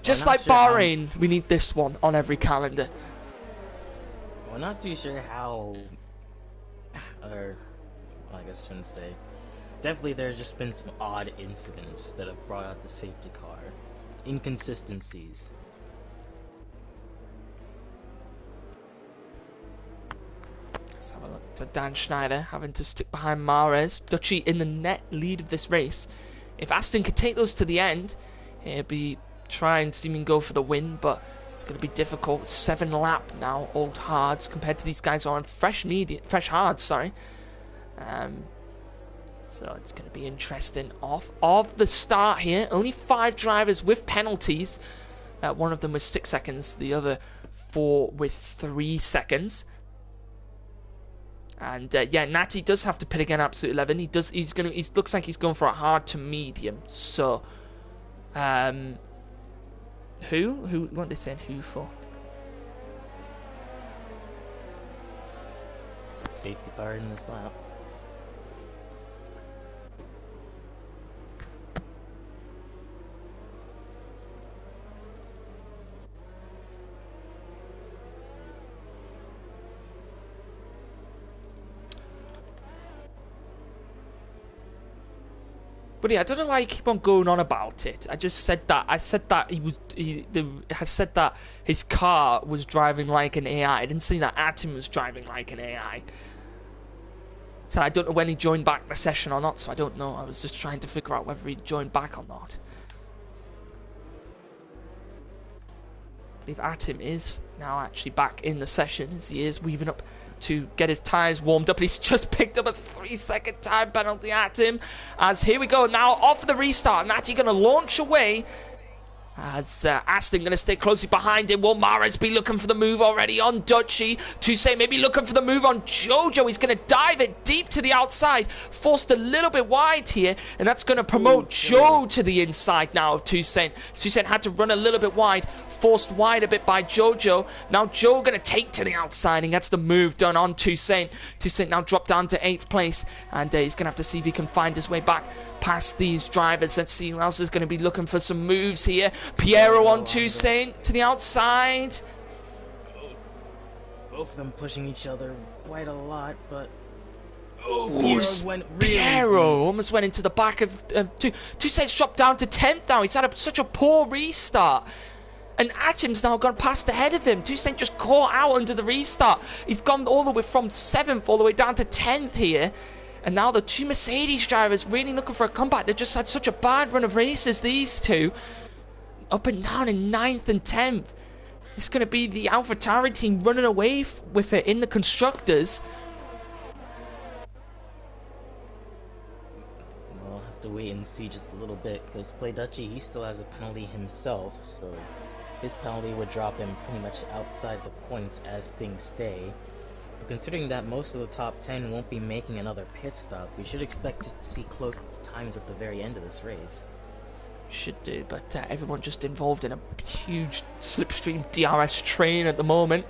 Just like Bahrain, we need this one on every calendar. We're not too sure how, or I guess I shouldn't say. Definitely there's just been some odd incidents that have brought out the safety car. Inconsistencies. Let's have a look. So Dan Schneider having to stick behind Mares. Dutchy in the net lead of this race. If Aston could take those to the end, he'll be trying to even go for the win, but it's going to be difficult. 7 lap now, old hards, compared to these guys who are on fresh hards, sorry. So it's going to be interesting off the start here. Only 5 drivers with penalties. One of them with 6 seconds, the other 4 with 3 seconds. And yeah, Natty does have to pit again, absolute 11. He looks like he's going for a hard to medium. So, who? What are they saying? Who for? Safety car in this lap. But yeah, I don't know why you keep on going on about it. I just said that. I said that he has said that his car was driving like an AI. I didn't say that Atom was driving like an AI. So I don't know when he joined back the session or not, so I don't know. I was just trying to figure out whether he joined back or not. But if Atom is now actually back in the session, as he is weaving up to get his tyres warmed up. He's just picked up a 3-second time penalty at him. As here we go now, off the restart. Natty going to launch away. As Aston going to stay closely behind him. Will Mares be looking for the move already on Dutchy? Toussaint maybe looking for the move on Jojo. He's going to dive it deep to the outside. Forced a little bit wide here. And that's going to promote Joe to the inside now of Toussaint. Toussaint had to run a little bit wide. Forced wide a bit by Jojo. Now Joe going to take to the outside. And gets the move done on Toussaint. Toussaint now dropped down to 8th place. And he's going to have to see if he can find his way back past these drivers. Let's see who else is going to be looking for some moves here. Piero on Toussaint to the outside. Both of them pushing each other quite a lot, but Piero almost went into the back of Toussaint's dropped down to 10th now. He's had such a poor restart. And Atom's now gone past ahead of him. Toussaint just caught out under the restart. He's gone all the way from 7th all the way down to 10th here. And now the two Mercedes drivers really looking for a comeback. They've just had such a bad run of races, these two. Up and down in 9th and 10th. It's going to be the AlphaTauri team running away with it in the Constructors. We'll have to wait and see just a little bit, because Playduchy, he still has a penalty himself, so his penalty would drop him pretty much outside the points as things stay. But considering that most of the top 10 won't be making another pit stop, we should expect to see close times at the very end of this race. Should do, but everyone just involved in a huge slipstream DRS train at the moment.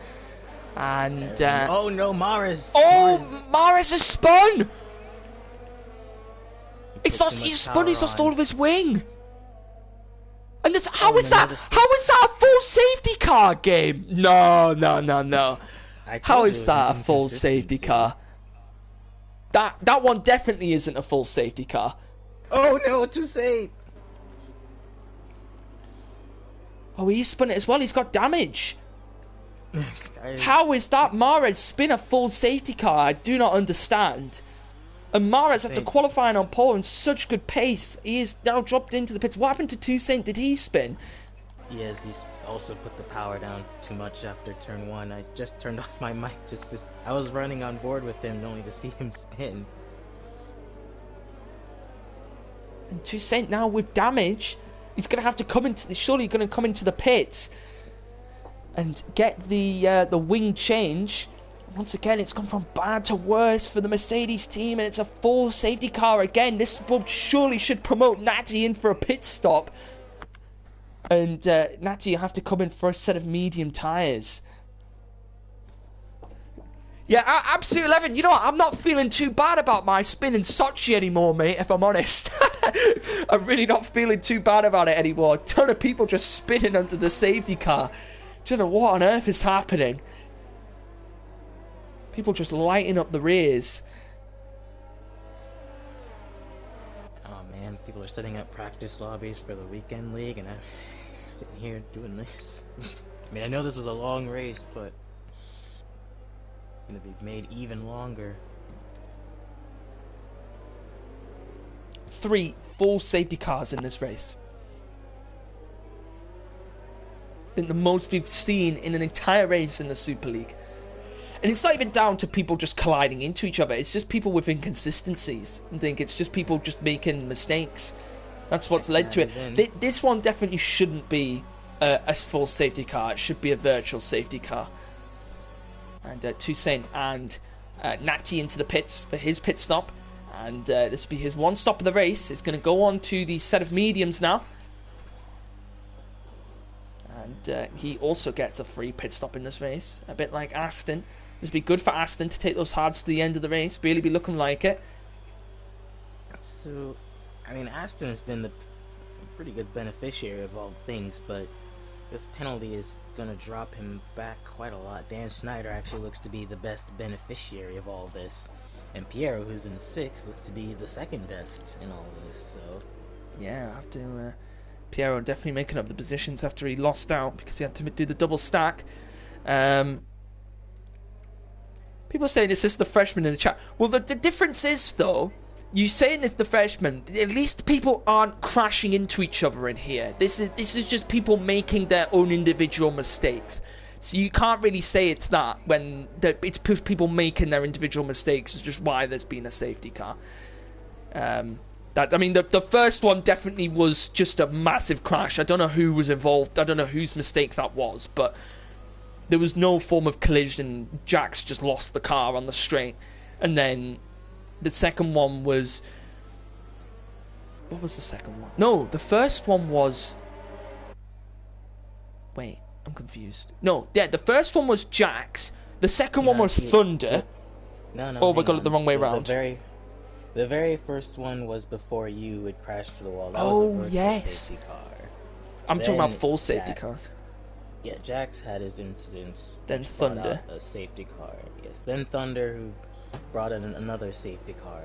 And oh no, Mares! Oh, Mares has spun! He's spun, he's lost all of his wing. And this, how is that a full safety car game? No. How is that a full safety car? That one definitely isn't a full safety car. Oh no, Toussaint! Oh, he spun it as well. He's got damage. How is that Mares spin a full safety car? I do not understand. And Mares, after qualifying on pole in such good pace, he is now dropped into the pits. What happened to Toussaint? Did he spin? Yes, he's also put the power down too much after turn 1. I just turned off my mic I was running on board with him only to see him spin. And Toussaint now with damage, he's going to have to come into surely going to come into the pits and get the wing change. Once again, it's gone from bad to worse for the Mercedes team, and it's a full safety car again. This surely should promote Natty in for a pit stop. And Natty, you have to come in for a set of medium tyres. Yeah, Absolute 11, you know what? I'm not feeling too bad about my spin in Sochi anymore, mate, if I'm honest. I'm really not feeling too bad about it anymore. A ton of people just spinning under the safety car. Do you know what on earth is happening? People just lighting up the rears. Oh man, people are setting up practice lobbies for the weekend league, and I'm sitting here doing this. I mean, I know this was a long race, but it's gonna be made even longer. 3 full safety cars in this race. I think the most we've seen in an entire race in the Super League. And it's not even down to people just colliding into each other. It's just people with inconsistencies. I think it's just people just making mistakes. That's what's led to it. This one definitely shouldn't be a full safety car. It should be a virtual safety car. And Toussaint and Natty into the pits for his pit stop. And this will be his one stop of the race. He's going to go on to the set of mediums now. And he also gets a free pit stop in this race. A bit like Aston. This would be good for Aston to take those hards to the end of the race. Really be looking like it. So, I mean, Aston has been the pretty good beneficiary of all things, but this penalty is going to drop him back quite a lot. Dan Schneider actually looks to be the best beneficiary of all this. And Piero, who's in 6th, looks to be the second best in all this, so... Yeah, I have to... Piero definitely making up the positions after he lost out because he had to do the double stack. People saying is this the freshman in the chat? Well, the difference is, though, you saying it's the freshman, at least people aren't crashing into each other in here. This is just people making their own individual mistakes. So you can't really say it's that when it's people making their individual mistakes, is just why there's been a safety car. I mean, the first one definitely was just a massive crash. I don't know who was involved. I don't know whose mistake that was, but there was no form of collision. Jax just lost the car on the straight. And then the second one was... What was the second one? No, the first one was... Wait, I'm confused. No, yeah, the first one was Jax. The second one was Thunder. No, oh, we got it the wrong way around. The very first one was before you would crash to the wall. That oh, was a yes. safety car. I'm talking about full safety cars. Yeah, Jax had his incidents. Then Thunder. A safety car. Yes. Then Thunder, who brought in another safety car.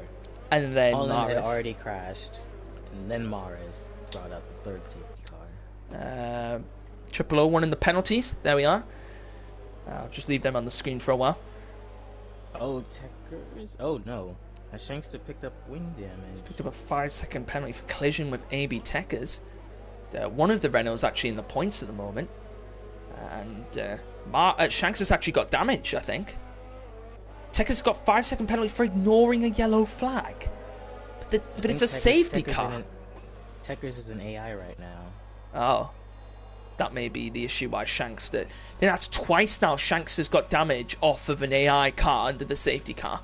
And then all of them Mares had already crashed. And then Mares brought out the third safety car. 001 in the penalties. There we are. I'll just leave them on the screen for a while. Oh, Techers? Oh, no. Shankster picked up wing damage. Picked up a 5-second penalty for collision with AB Techers. One of the Renaults actually in the points at the moment. And Shankster's actually got damage, I think. Techers got 5-second penalty for ignoring a yellow flag. But it's a safety car. Techers is an AI right now. Oh. That may be the issue why Shankster... I think that's twice now Shankster's got damage off of an AI car under the safety car.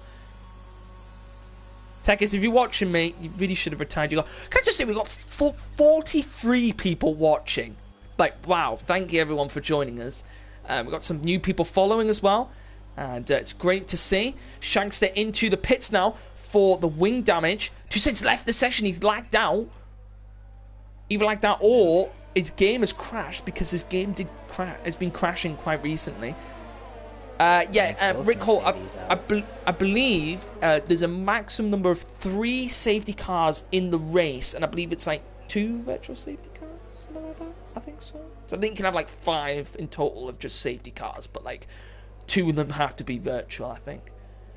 Techers, if you're watching, mate, you really should have retired your car. Can I just say, we've got 43 people watching. Like, wow, thank you everyone for joining us. We've got some new people following as well. And it's great to see. Shankster into the pits now for the wing damage. 2 cents left the session, he's lagged out. Either lagged out or... his game has crashed because his game has been crashing quite recently. Rick Holt, I believe there's a maximum number of 3 safety cars in the race, and I believe it's like 2 virtual safety cars, something like that. I think so. So I think you can have like 5 in total of just safety cars, but like 2 of them have to be virtual, I think.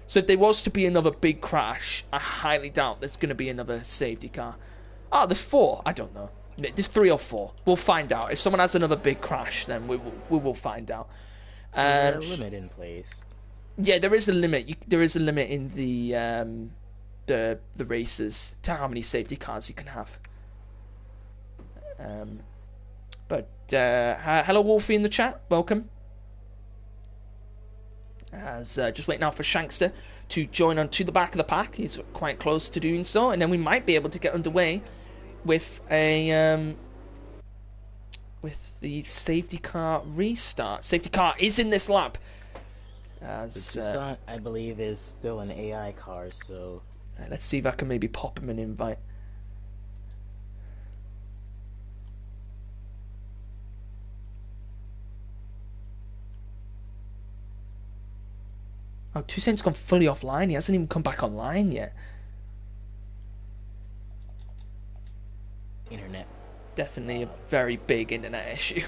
So if there was to be another big crash, I highly doubt there's going to be another safety car. Oh, there's 4. I don't know. There's 3 or 4. We'll find out. If someone has another big crash, then we will find out. There's a limit in place. Yeah, there is a limit. There is a limit in the races to how many safety cars you can have. Hello Wolfie in the chat. Welcome. Just waiting now for Shankster to join onto the back of the pack. He's quite close to doing so, and then we might be able to get underway with a with the safety car restart. Safety car is in this lap. Tucson, I believe, is still an AI car, so let's see if I can maybe pop him an invite. Oh, 2 cents gone fully offline. He hasn't even come back online yet. Internet. Definitely a very big internet issue.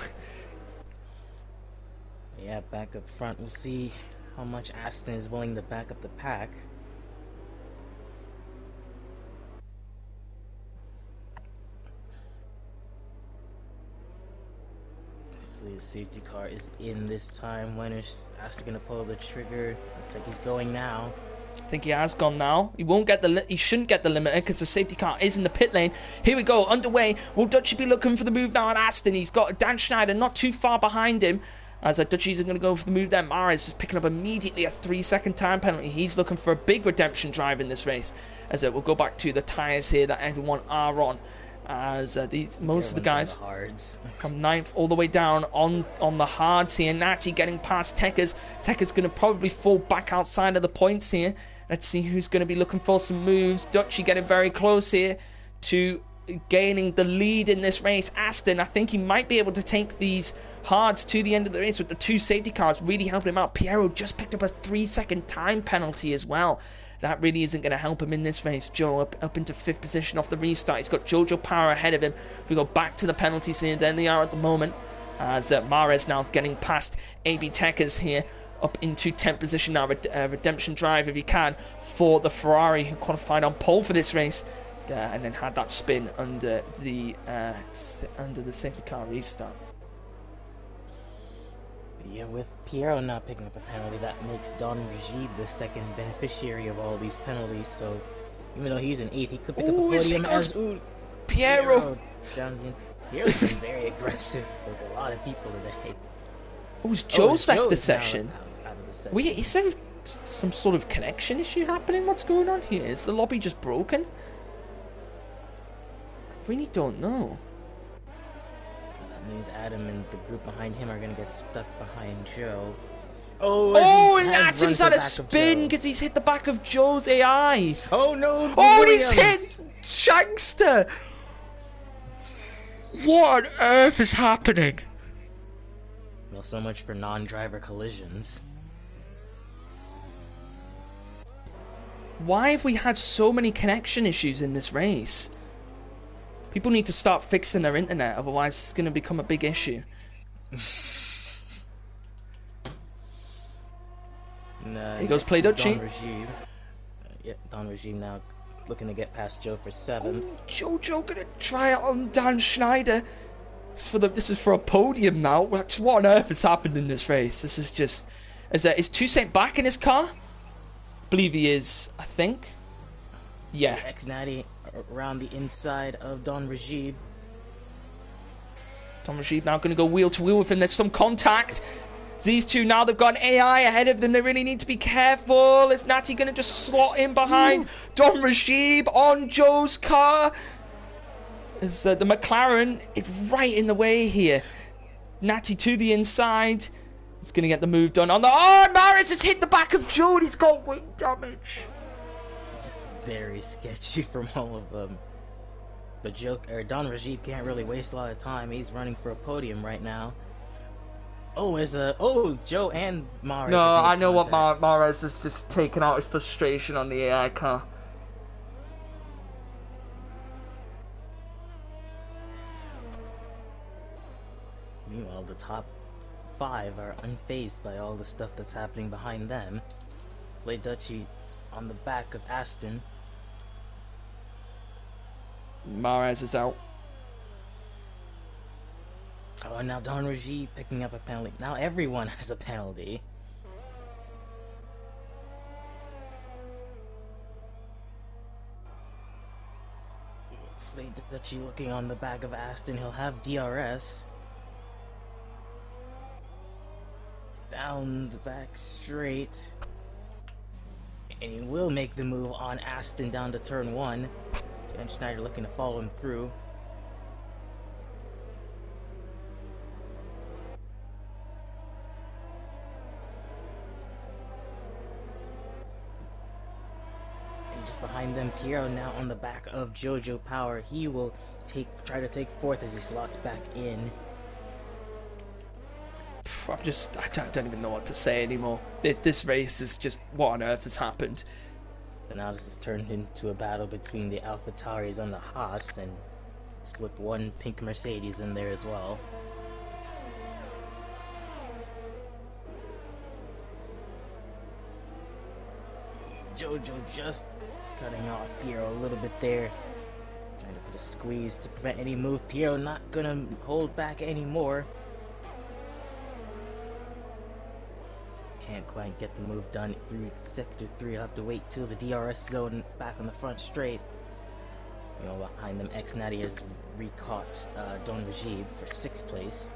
Yeah, back up front. We'll see how much Aston is willing to back up the pack. Hopefully the safety car is in this time. When is Aston gonna pull the trigger? Looks like he's going now. I think he has gone now. He won't get he shouldn't get the limiter because the safety car is in the pit lane. Here we go, underway. Will Dutchie be looking for the move now on Aston? He's got Dan Schneider not too far behind him. As Dutchie's going to go for the move there. Mares is picking up immediately a 3-second time penalty. He's looking for a big redemption drive in this race. As we'll go back to the tyres here that everyone are on. As most of the guys come 9th all the way down on the hards here. Natty getting past Techers. Techers going to probably fall back outside of the points here. Let's see who's going to be looking for some moves. Dutchie getting very close here to gaining the lead in this race. Aston, I think he might be able to take these hards to the end of the race with the 2 safety cars really helping him out. Piero just picked up a 3-second time penalty as well. That really isn't going to help him in this race. Joe up into 5th position off the restart. He's got Jojo Power ahead of him. If we go back to the penalties here, then they are at the moment. As Mares now getting past AB Techers here. Up into 10th position now. Redemption drive, if you can, for the Ferrari who qualified on pole for this race. And then had that spin under the safety car restart. Yeah, with Piero not picking up a penalty, that makes Don Rigid the second beneficiary of all these penalties, so Even though he's in 8th, he could pick up a Ooh, podium goes as... Ooh, Piero. Down the inside. Piero's been very aggressive with a lot of people today. Oh, Joe's left the Joe's now session. out of the session. Wait, is there some sort of connection issue happening? What's going on here? Is the lobby just broken? I really don't know. That means Adam and the group behind him are going to get stuck behind Joe. Oh, and Atom's had a spin because he's hit the back of Joe's AI. Oh no! Oh, and he's hit Shankster. What on earth is happening? Well, so much for non-driver collisions. Why have we had so many connection issues in this race? People need to start fixing their internet, otherwise it's going to become a big issue. He goes play Dutchie. Yeah, Don Regime now looking to get past Joe for 7th. Oh, Jojo gonna try it on Dan Schneider. This is for a podium now. What on earth has happened in this race? This is just... Is Toussaint back in his car? I believe he is, I think. Yeah. X90 around the inside of Don Regime. Don Regime now gonna go wheel to wheel with him. There's some contact. These two now, they've got an AI ahead of them. They really need to be careful. Is Natty going to just slot in behind Don Rashid on Joe's car? Is the McLaren is right in the way here. Natty to the inside. He's going to get the move done on the... Oh, Maris has hit the back of Joe and he's got wing damage. It's very sketchy from all of them. But Don Rashid can't really waste a lot of time. He's running for a podium right now. Oh, Joe and Mares. No, I know what Mares has just taken out his frustration on the AI car. Meanwhile, the top 5 are unfazed by all the stuff that's happening behind them. Play Dutchie on the back of Aston. Mares is out. Oh, and now Don Reggie picking up a penalty. Now everyone has a penalty. Play Dutchie looking on the back of Aston. He'll have DRS. Down the back straight. And he will make the move on Aston down to turn 1. Dan Schneider looking to follow him through. Behind them, Piero now on the back of Jojo Power. He will try to take 4th as he slots back in. I don't even know what to say anymore. This race is just, what on earth has happened? But now this has turned into a battle between the AlphaTauris and the Haas, and slipped one pink Mercedes in there as well. Jojo just cutting off Piero a little bit there. Trying to put a squeeze to prevent any move. Piero not gonna hold back anymore. Can't quite get the move done through sector 3. I'll have to wait till the DRS zone back on the front straight. You know, behind them, X-Natty has recaught Don Regime for 6th place.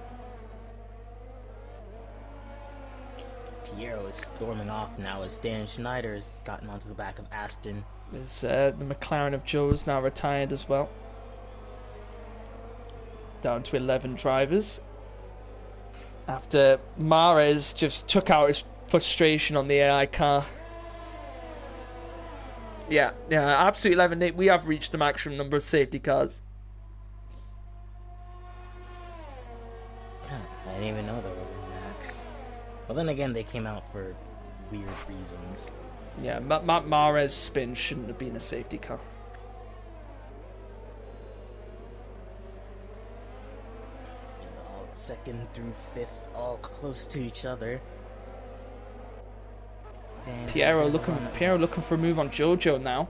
Piero is storming off now as Dan Schneider has gotten onto the back of Aston. The McLaren of Joe's now retired as well. Down to 11 drivers. After Mares just took out his frustration on the AI car. Yeah, absolutely 11. We have reached the maximum number of safety cars. I didn't even know there was a max. Well, then again, they came out for weird reasons. Yeah, Mares' spin shouldn't have been a safety car. All 2nd through 5th, all close to each other. Piero looking for a move on Jojo now.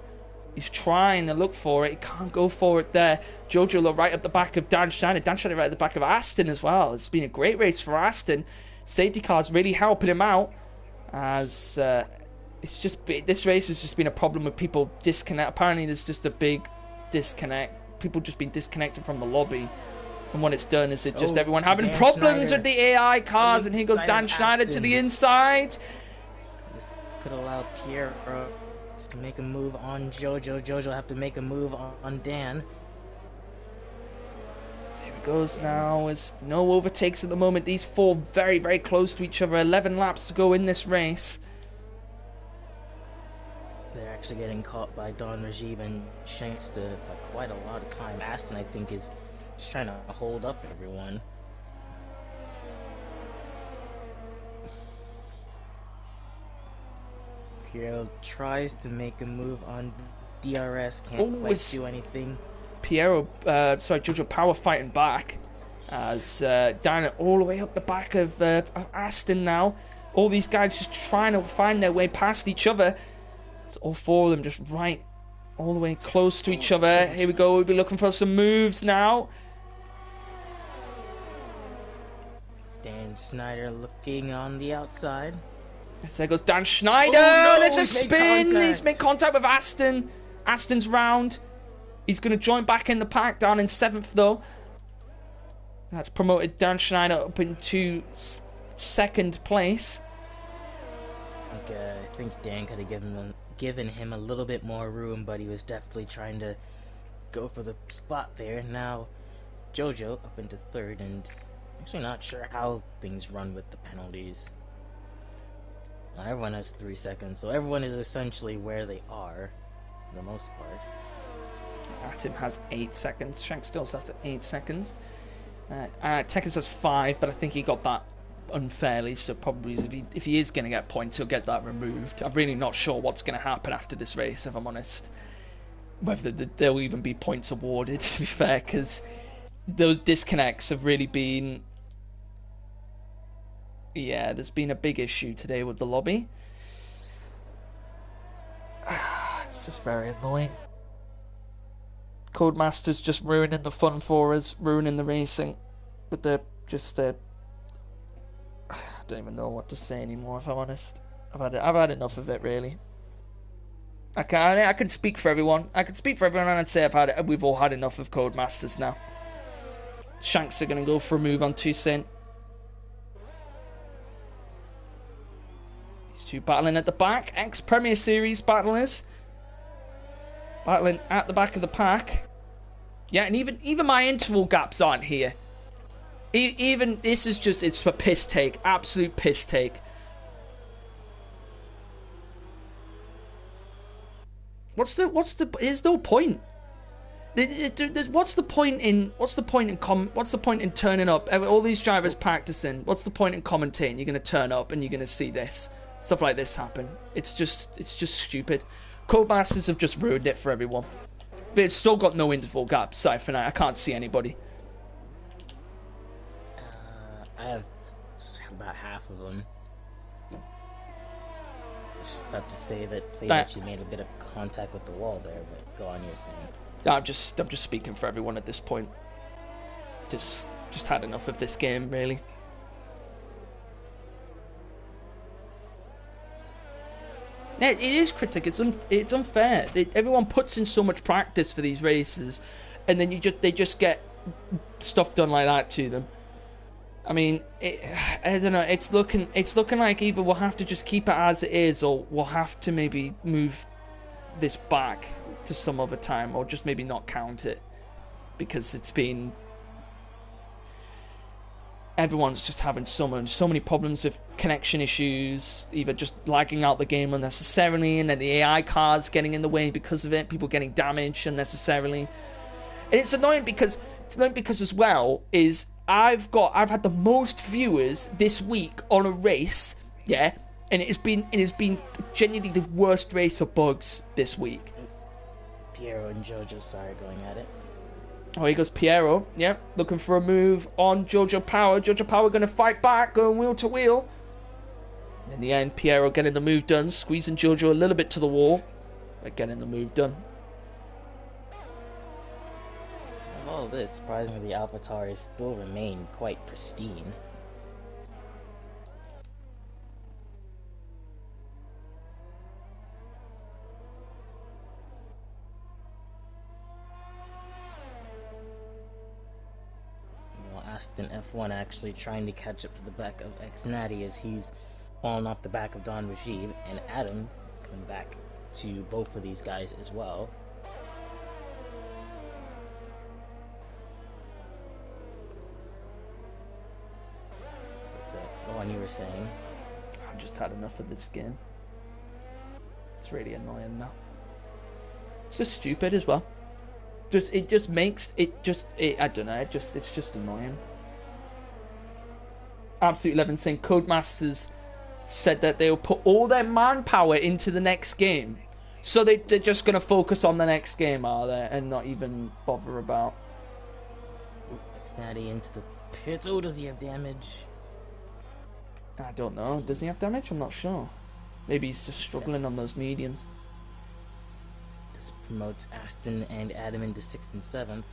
He's trying to look for it. He can't go for it there. Jojo right up the back of Dan Schneider. Dan Schneider right at the back of Aston as well. It's been a great race for Aston. Safety cars really helping him out as this race has just been a problem with people disconnect. Apparently, there's just a big disconnect. People just been disconnected from the lobby. And what it's done is it just everyone having Dan problems Schneider. with the AI cars, and here goes Dan Schneider to the inside. This could allow Pierre to make a move on Jojo. Jojo have to make a move on Dan. Here it goes now. There's no overtakes at the moment. These four very, very close to each other. 11 laps to go in this race. They're actually getting caught by Don Rajiv and Shanks to quite a lot of time. Aston, I think, is just trying to hold up everyone. Piero tries to make a move on DRS, can't quite do anything. Jojo Power fighting back as down it all the way up the back of Aston now. All these guys just trying to find their way past each other. It's all four of them just right all the way close to each other. Here we go, we'll be looking for some moves now. Dan Schneider looking on the outside. There goes Dan Schneider. Oh, no, there's a spin. He's made contact with Aston. Aston's round. He's going to join back in the pack, down in 7th though. That's promoted Dan Schneider up into 2nd place. I think Dan could have given him a little bit more room, but he was definitely trying to go for the spot there. Now Jojo up into 3rd, and actually not sure how things run with the penalties. Everyone has 3 seconds, so everyone is essentially where they are for the most part. Atim has 8 seconds. Shank still has 8 seconds. Tekkas has 5, but I think he got that unfairly, so probably if he is going to get points, he'll get that removed. I'm really not sure what's going to happen after this race, if I'm honest. Whether there'll even be points awarded, to be fair, because those disconnects have really been... Yeah, there's been a big issue today with the lobby. It's just very annoying. Codemasters just ruining the fun for us, ruining the racing. But they're just... I don't even know what to say anymore, if I'm honest. I've had enough of it, really. I can speak for everyone. I can speak for everyone and I'd say we've all had enough of Codemasters now. Shanks are going to go for a move on Toussaint. These two battling at the back. Ex-Premier Series battlers. Battling at the back of the pack. Yeah, and even my interval gaps aren't here. Even this is just, it's for piss take. Absolute piss take. There's no point. What's the point in turning up? All these drivers practicing. What's the point in commentating? You're gonna turn up and you're gonna see this stuff like this happen. It's just stupid. Codemasters have just ruined it for everyone. They've still got no interval gaps. Sorry for now, I can't see anybody. I have about half of them. Just about to say that Play actually made a bit of contact with the wall there, but go on, you're saying. I'm just speaking for everyone at this point. Just had enough of this game, really. Yeah, it is cryptic. It's unfair. Everyone puts in so much practice for these races, and then they just get stuff done like that to them. I mean, I don't know. It's looking like either we'll have to just keep it as it is, or we'll have to maybe move this back to some other time, or just maybe not count it, because it's been... Everyone's just having so many problems with connection issues, either just lagging out the game unnecessarily, and then the AI cards getting in the way because of it, people getting damaged unnecessarily. And it's annoying because as well is I've had the most viewers this week on a race, yeah, and it has been genuinely the worst race for bugs this week. Piero and Jojo, sorry, going at it. Oh, here goes Piero. Yeah, looking for a move on Jojo Power. Jojo Power going to fight back, going wheel to wheel. In the end, Piero getting the move done, squeezing Jojo a little bit to the wall, but getting the move done. Of all this, surprisingly, the AlphaTauri still remain quite pristine. Aston F1 actually trying to catch up to the back of X-Natty as he's fallen off the back of Don Rashid, and Adam is coming back to both of these guys as well. But, go on, you were saying? I've just had enough of this game. It's really annoying now. It's just stupid as well. I don't know, it's just annoying. Absolute 11 saying Codemasters said that they'll put all their manpower into the next game. So they're just going to focus on the next game, are they? And not even bother about... X-Natty into the pits. Oh, does he have damage? I don't know. Does he have damage? I'm not sure. Maybe he's just struggling on those mediums. This promotes Aston and Adam into 6th and 7th.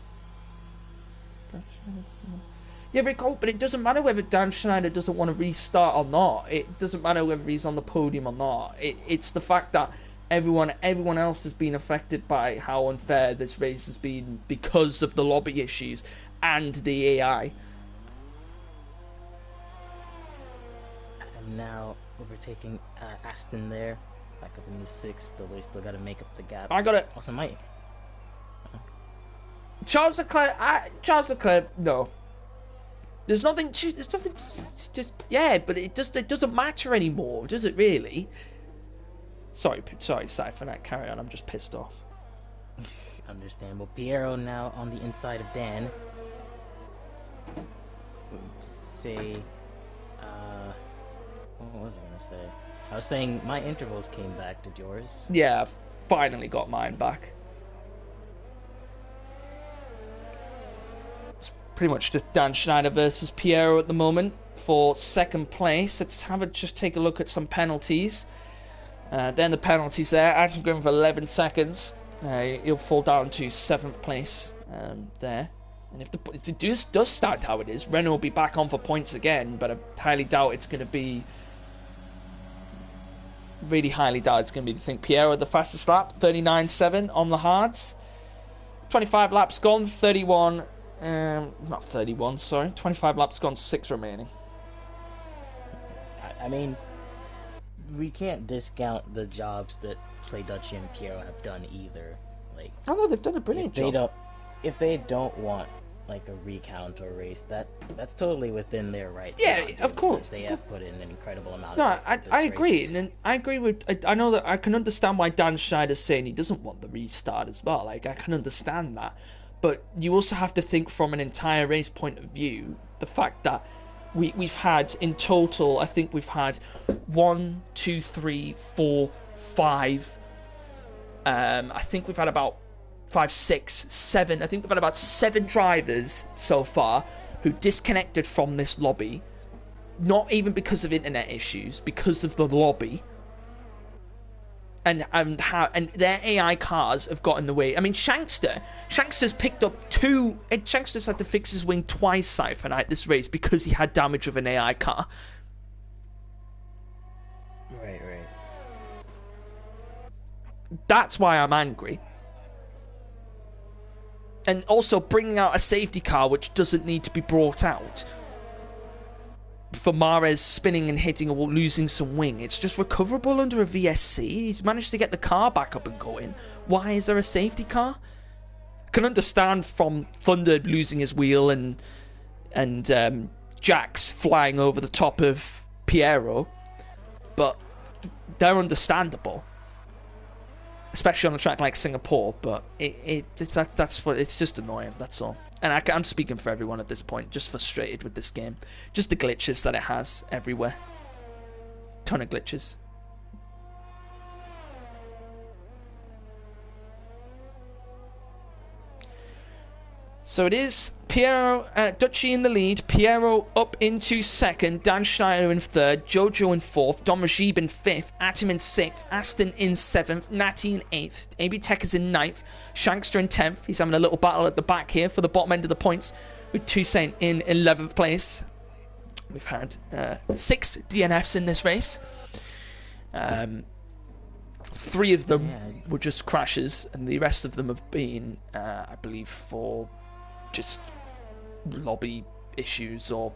Yeah, Rick, but it doesn't matter whether Dan Schneider doesn't want to restart or not. It doesn't matter whether he's on the podium or not. It's the fact that everyone else has been affected by how unfair this race has been because of the lobby issues and the AI. And now overtaking Aston there, back up in the 6th, though they still got to make up the gap. I got it. Also, Mike. Charles Leclerc, no. There's nothing. Just yeah, but it doesn't matter anymore, does it really? Sorry, Cypher, carry on. I'm just pissed off. Understandable. Piero now on the inside of Dan. Say, what was I gonna say? I was saying my intervals came back. Did yours? Yeah, I've finally got mine back. It's pretty much just Dan Schneider versus Piero at the moment for second place. Let's just take a look at some penalties. Then the penalties there. Actually going for 11 seconds. He'll fall down to 7th place there. And if it does start how it is, Renault will be back on for points again, but I highly doubt it's going to be... Really highly doubt it's going to be. I think Piero at the fastest lap, 39.7 on the hards. 25 laps gone, 31... not 31, sorry. 25 laps gone, 6 remaining. I mean, we can't discount the jobs that Playduchy and Piero have done either. Like, oh no, they've done a brilliant job. If they don't want like a recount or race, that's totally within their right. Yeah, of course. They have put in an incredible amount. No, I agree, and I agree with. I know that I can understand why Dan Schneider's saying he doesn't want the restart as well. Like, I can understand that, but you also have to think from an entire race point of view. The fact that we've had in total, I think we've had 1, 2, 3, 4, 5. I think we've had about 5, 6, 7. I think we've had about 7 drivers so far who disconnected from this lobby, not even because of internet issues, because of the lobby, and their AI cars have got in the way. I mean, Shankster's picked up 2. Shankster's had to fix his wing twice, Cypher Night, this race because he had damage with an AI car. Right. That's why I'm angry. And also bringing out a safety car which doesn't need to be brought out for Mares spinning and hitting or losing some wing. It's just recoverable under a VSC. He's managed to get the car back up and going. Why is there a safety car? I can understand from Thunder losing his wheel and Jax flying over the top of Piero, but they're understandable, especially on a track like Singapore. But that's what it's just annoying. That's all. And I'm speaking for everyone at this point. Just frustrated with this game. Just the glitches that it has everywhere. Ton of glitches. So it is Piero, Duchy in the lead, Piero up into 2nd, Dan Schneider in 3rd, Jojo in 4th, Don Rashid in 5th, Atim in 6th, Aston in 7th, Natty in 8th, AB Tech is in 9th, Shankster in 10th. He's having a little battle at the back here for the bottom end of the points, with Toussaint in 11th place. We've had 6 DNFs in this race. 3 of them were just crashes, and the rest of them have been, I believe, for just lobby issues or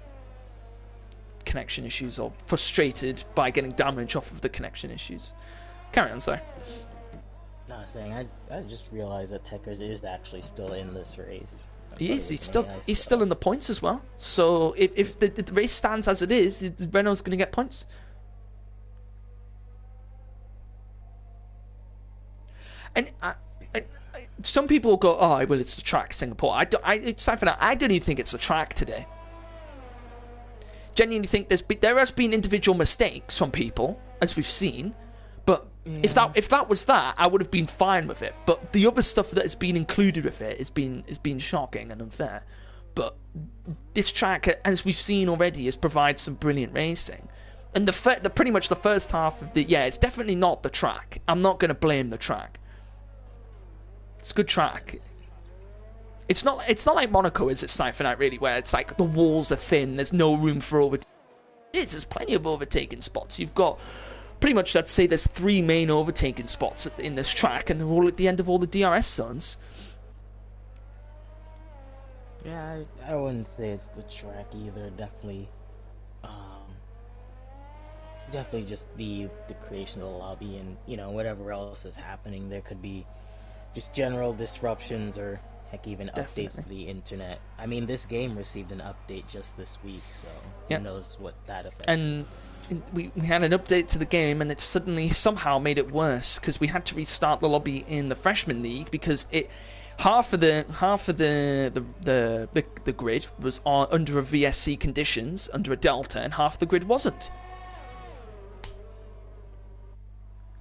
connection issues, or frustrated by getting damage off of the connection issues. Carry on, sorry. No, I was saying, I just realized that Tekers is actually still in this race. He is. He's still in the points as well. So if the race stands as it is, Renault's going to get points. And some people will go, "Oh, well, it's the track, Singapore." It's time for that. I don't even think it's the track today. Genuinely think there has been individual mistakes from people, as we've seen. But if that was that, I would have been fine with it. But the other stuff that has been included with it has been shocking and unfair. But this track, as we've seen already, has provided some brilliant racing. And pretty much the first half of it's definitely not the track. I'm not going to blame the track. It's a good track. It's not like Monaco is at Siphonite, really, where it's like the walls are thin, there's no room for overtaking. There's plenty of overtaking spots. You've got pretty much, I'd say there's 3 main overtaking spots in this track, and they're all at the end of all the DRS zones. Yeah, I wouldn't say it's the track either. Definitely just the creation of the lobby, and whatever else is happening. There could be just general disruptions, or heck, even updates to the internet. I mean, this game received an update just this week, so who knows what that affected. And we had an update to the game, and it suddenly somehow made it worse, because we had to restart the lobby in the Freshman League, because half of the grid was under a VSC conditions, under a Delta, and half the grid wasn't.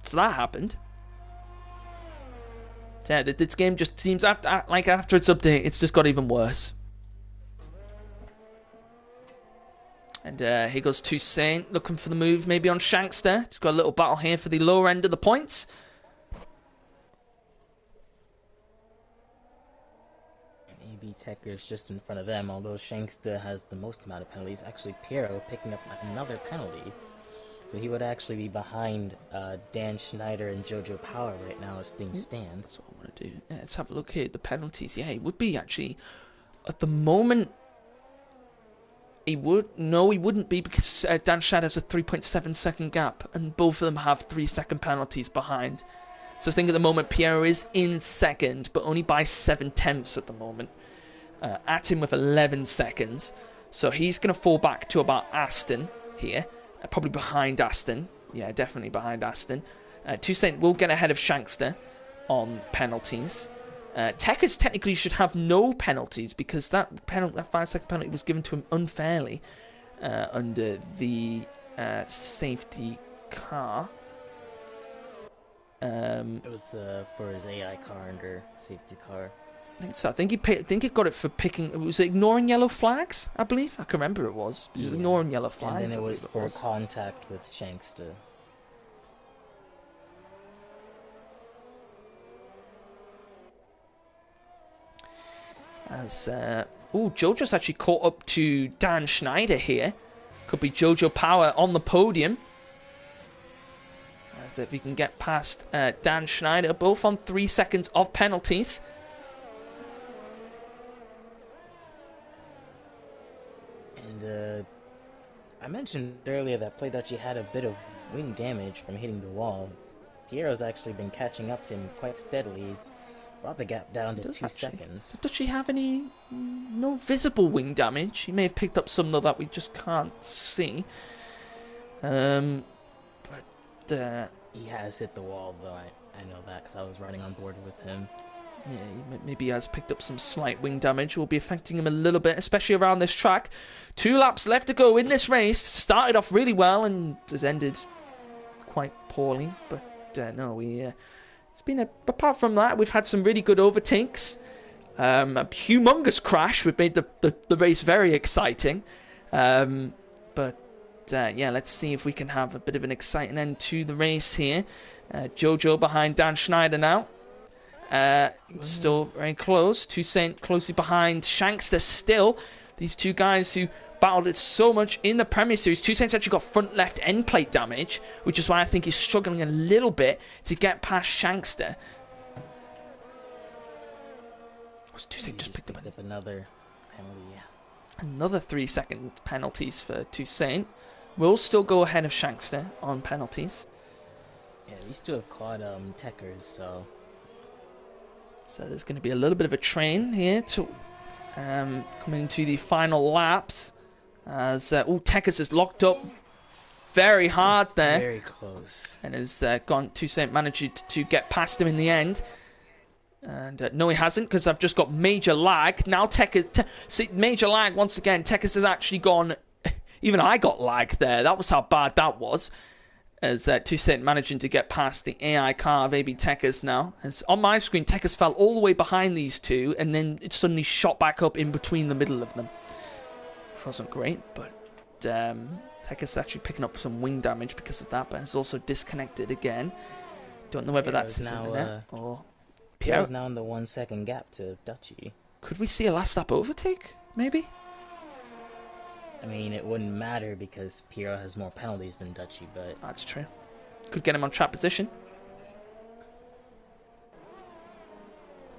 So that happened. Yeah, this game just seems after its update, it's just got even worse. And here goes Toussaint, looking for the move maybe on Shankster. He's got a little battle here for the lower end of the points. Maybe Tekker's just in front of them, although Shankster has the most amount of penalties. Actually, Piero picking up another penalty. So he would actually be behind Dan Schneider and Jojo Power right now as things stand. That's what I want to do. Yeah, let's have a look here at the penalties. Yeah, he would be actually. At the moment, he wouldn't be, because Dan Schneider has a 3.7 second gap, and both of them have 3 second penalties behind. So I think at the moment Piero is in second, but only by 7/10 at the moment. At him with 11 seconds. So he's going to fall back to about Aston here. Probably behind Aston. Yeah, definitely behind Aston. Toussaint will get ahead of Shankster on penalties. Tekers technically should have no penalties, because that 5-second penalty was given to him unfairly under the safety car. It was for his AI car under safety car. I think so. I think he got it for picking. Was it ignoring yellow flags? I believe. I can remember it was. It was ignoring yellow flags. And then it was for contact with Shankster. As Jojo's actually caught up to Dan Schneider here. Could be Jojo Power on the podium. As if he can get past Dan Schneider, both on 3 seconds of penalties. And I mentioned earlier that Playduchy had a bit of wing damage from hitting the wall. Piero's actually been catching up to him quite steadily. He's brought the gap down to 2 seconds. Does she have no visible wing damage? He may have picked up some, though, that we just can't see. But he has hit the wall, though. I know that, because I was running on board with him. Yeah, maybe he has picked up some slight wing damage. Will be affecting him a little bit, especially around this track. 2 laps left to go in this race. Started off really well and has ended quite poorly. But no, it's been apart from that, we've had some really good overtakes. A humongous crash. We've made the race very exciting. But let's see if we can have a bit of an exciting end to the race here. Jojo behind Dan Schneider now. Still very close. Toussaint closely behind Shankster still. These two guys who battled it so much in the Premier Series. Toussaint's actually got front left end plate damage, which is why I think he's struggling a little bit to get past Shankster. Toussaint just picked up another penalty. Another 3-second penalties for Toussaint. We'll still go ahead of Shankster on penalties. Yeah, these two have caught Techers, so there's going to be a little bit of a train here to coming into the final laps. As Techers is locked up very hard there. Very close. And has gone Toussaint managed to get past him in the end. And no, he hasn't, because I've just got major lag. Now Techers... see, major lag once again. Techers has actually gone... even I got lag there. That was how bad that was. As Toussaint managing to get past the AI car of AB Techers now. As on my screen, Techers fell all the way behind these two, and then it suddenly shot back up in between the middle of them. It wasn't great, but Techers actually picking up some wing damage because of that, but has also disconnected again. Don't know whether that's his internet or... Pierre's now in the 1 second gap to Dutchy. Could we see a last lap overtake, maybe? I mean, it wouldn't matter because Pierre has more penalties than Dutchy, but... That's true. Could get him on track position.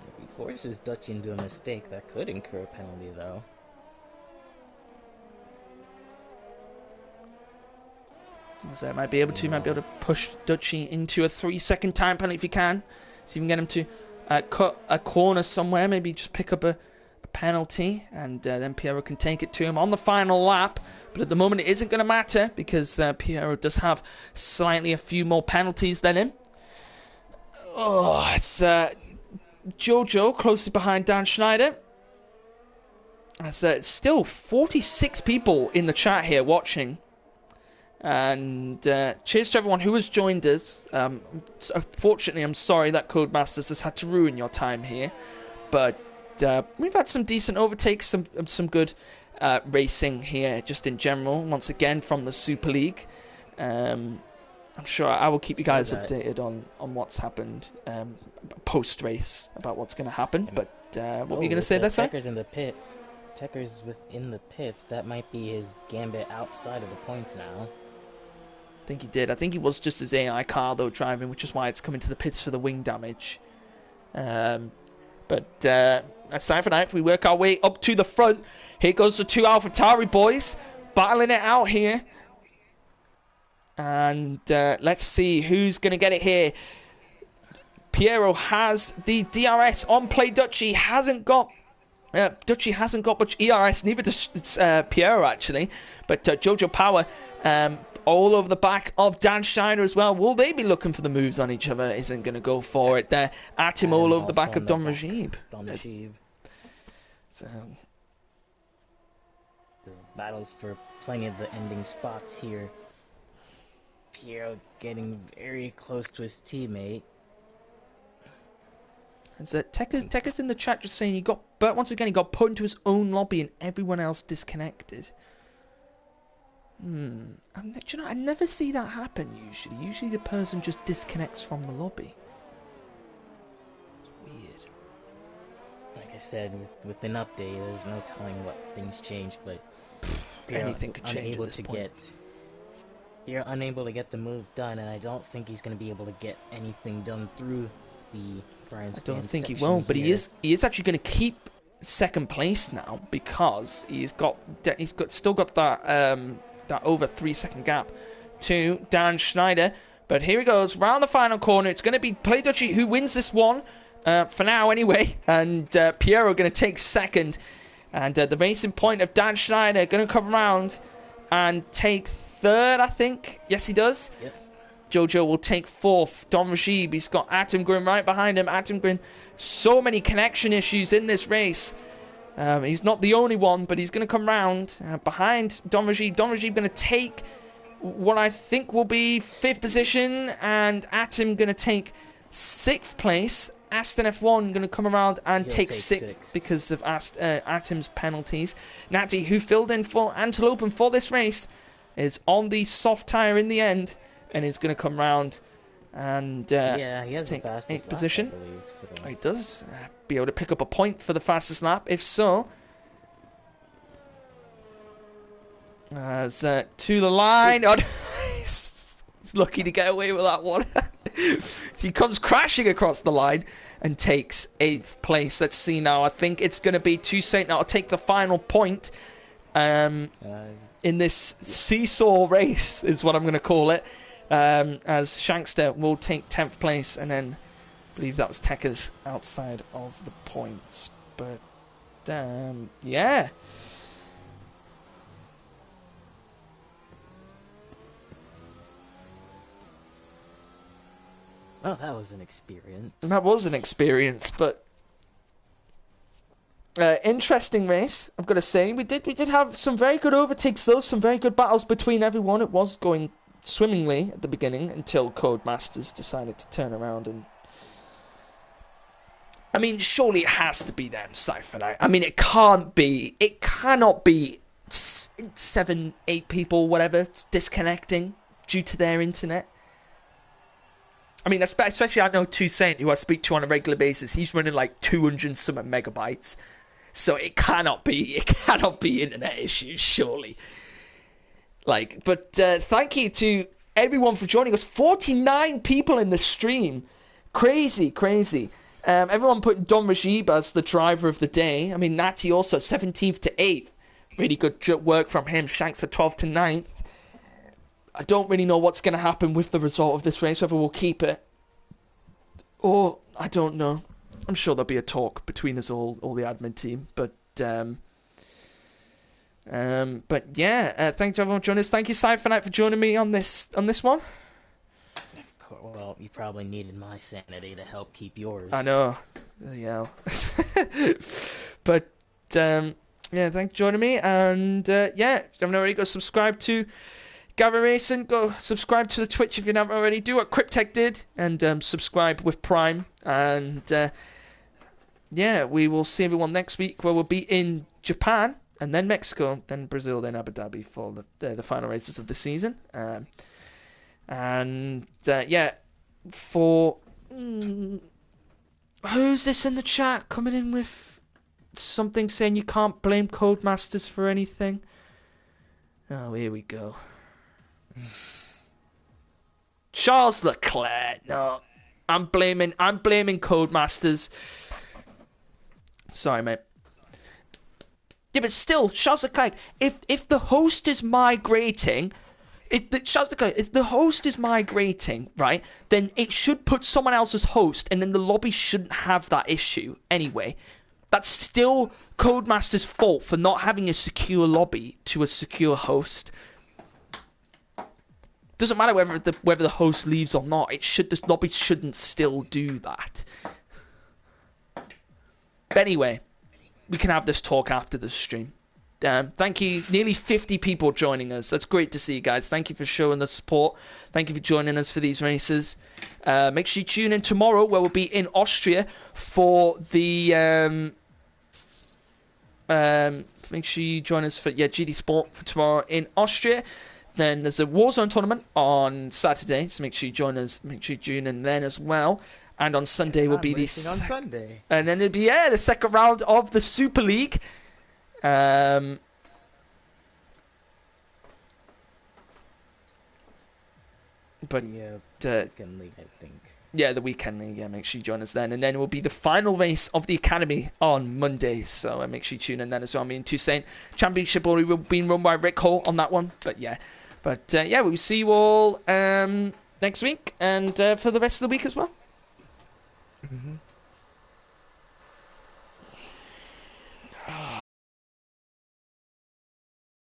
If he forces Dutchy into a mistake, that could incur a penalty, though. So might be able to push Dutchy into a 3-second time penalty if he can. See if we can get him to cut a corner somewhere, maybe just pick up a penalty, and then Piero can take it to him on the final lap. But at the moment it isn't going to matter because Piero does have slightly a few more penalties than him. Oh, it's Jojo closely behind Dan Schneider. It's still 46 people in the chat here watching. And cheers to everyone who has joined us. Unfortunately, I'm sorry that Codemasters has had to ruin your time here, but we've had some decent overtakes, some good racing here, just in general. Once again from the Super League. I'm sure I will keep you guys updated on what's happened post race about what's going to happen. But what were you going to say there, sir? Techers in the pits. Techers within the pits. That might be his gambit outside of the points now. I think he did. I think he was just his AI car though driving, which is why it's coming to the pits for the wing damage. But aside from that, we work our way up to the front. Here goes the two AlphaTauri boys battling it out here, and let's see who's gonna get it here. Piero has the DRS on play. Dutchy hasn't got much ERS. Neither does Piero actually, but Jojo Power. All over the back of Dan Schneider as well. Will they be looking for the moves on each other? Isn't going to go for it. They're at him all over the back of Don Rajib. So, the battles for plenty of the ending spots here. Piero getting very close to his teammate. And so Tekka's in the chat just saying but once again he got put into his own lobby and everyone else disconnected. I never see that happen usually. Usually the person just disconnects from the lobby. It's weird. Like I said, with an update, there's no telling what things change, but anything could change at this point. You're unable to get the move done, and I don't think he's going to be able to get anything done through the grandstand. I don't think he will, but he is actually going to keep second place now because he's still got that over 3-second gap to Dan Schneider. But here he goes round the final corner. It's going to be Play Dutchy who wins this one for now anyway, and Piero going to take second, and the racing point of Dan Schneider going to come around and take third, I think. Yes, he does. Yes. Jojo will take fourth. Don Rajib, he's got Atomgrim right behind him. Atomgrim, so many connection issues in this race. He's not the only one, but he's going to come round behind Don Rajib. Don Rajib going to take what I think will be 5th position, and Atom going to take 6th place. Aston F1 going to come around and take 6th because of Atom's penalties. Natty, who filled in for Antelope for this race, is on the soft tyre in the end and is going to come round and yeah, he has take the fastest 8th position. lap, I believe, so. He does be able to pick up a point for the fastest lap. If so, as to the line. Oh, he's lucky to get away with that one. So he comes crashing across the line and takes 8th place. Let's see now. I think it's going to be Toussaint now to take the final point. in this seesaw race, is what I'm going to call it, as Shankster will take 10th place, and then I believe that was Tekker's outside of the points. But, yeah. Well, that was an experience. That was an experience, but interesting race, I've got to say. We did have some very good overtakes, though, some very good battles between everyone. It was going swimmingly at the beginning until Codemasters decided to turn around and... I mean, surely it has to be them, Cypher. I mean, it cannot be 7, 8 people, whatever, disconnecting due to their internet. I mean, especially I know Toussaint, who I speak to on a regular basis. He's running like 200 something megabytes, so it cannot be internet issues, surely. Like, but thank you to everyone for joining us. 49 people in the stream, crazy. Everyone putting Don Rajib as the driver of the day. I mean, Natty also 17th to 8th, really good work from him. Shanks at 12th to 9th. I don't really know what's going to happen with the result of this race, whether we'll keep it or I don't know. I'm sure there'll be a talk between us all the admin team. But yeah, thanks to everyone for joining us. Thank you, Cypher, for joining me on this one. Well, you probably needed my sanity to help keep yours. I know. Yeah. But yeah, thanks for joining me. And yeah, if you haven't already, go subscribe to Gavra Racing. Go subscribe to the Twitch if you haven't already. Do what Cryptech did and subscribe with Prime. And yeah, we will see everyone next week, where we'll be in Japan and then Mexico, then Brazil, then Abu Dhabi for the final races of the season. And yeah, for who's this in the chat coming in with something saying you can't blame Codemasters for anything? Oh, here we go. Charles Leclerc. No, I'm blaming Codemasters. Sorry, mate. Yeah, but still, Charles Leclerc. If the host is migrating. If the host is migrating, right, then it should put someone else as host, and then the lobby shouldn't have that issue anyway. That's still Codemasters' fault for not having a secure lobby to a secure host. Doesn't matter whether the host leaves or not. The lobby shouldn't still do that. But anyway, we can have this talk after the stream. Thank you. Nearly 50 people joining us. That's great to see you guys. Thank you for showing the support. Thank you for joining us for these races. Make sure you tune in tomorrow, where we'll be in Austria for the... make sure you join us for GD Sport for tomorrow in Austria. Then there's a Warzone tournament on Saturday, so make sure you join us. Make sure you tune in then as well. And on Sunday will be on Sunday. And then it'll be the second round of the Super League. But weekend league, I think. Yeah, the weekend league. Yeah, make sure you join us then, and then it will be the final race of the academy on Monday. So make sure you tune in then as well. Me and Toussaint. Championship already being run by Rick Hall on that one. But yeah, yeah, we'll see you all next week and for the rest of the week as well. Mm-hmm.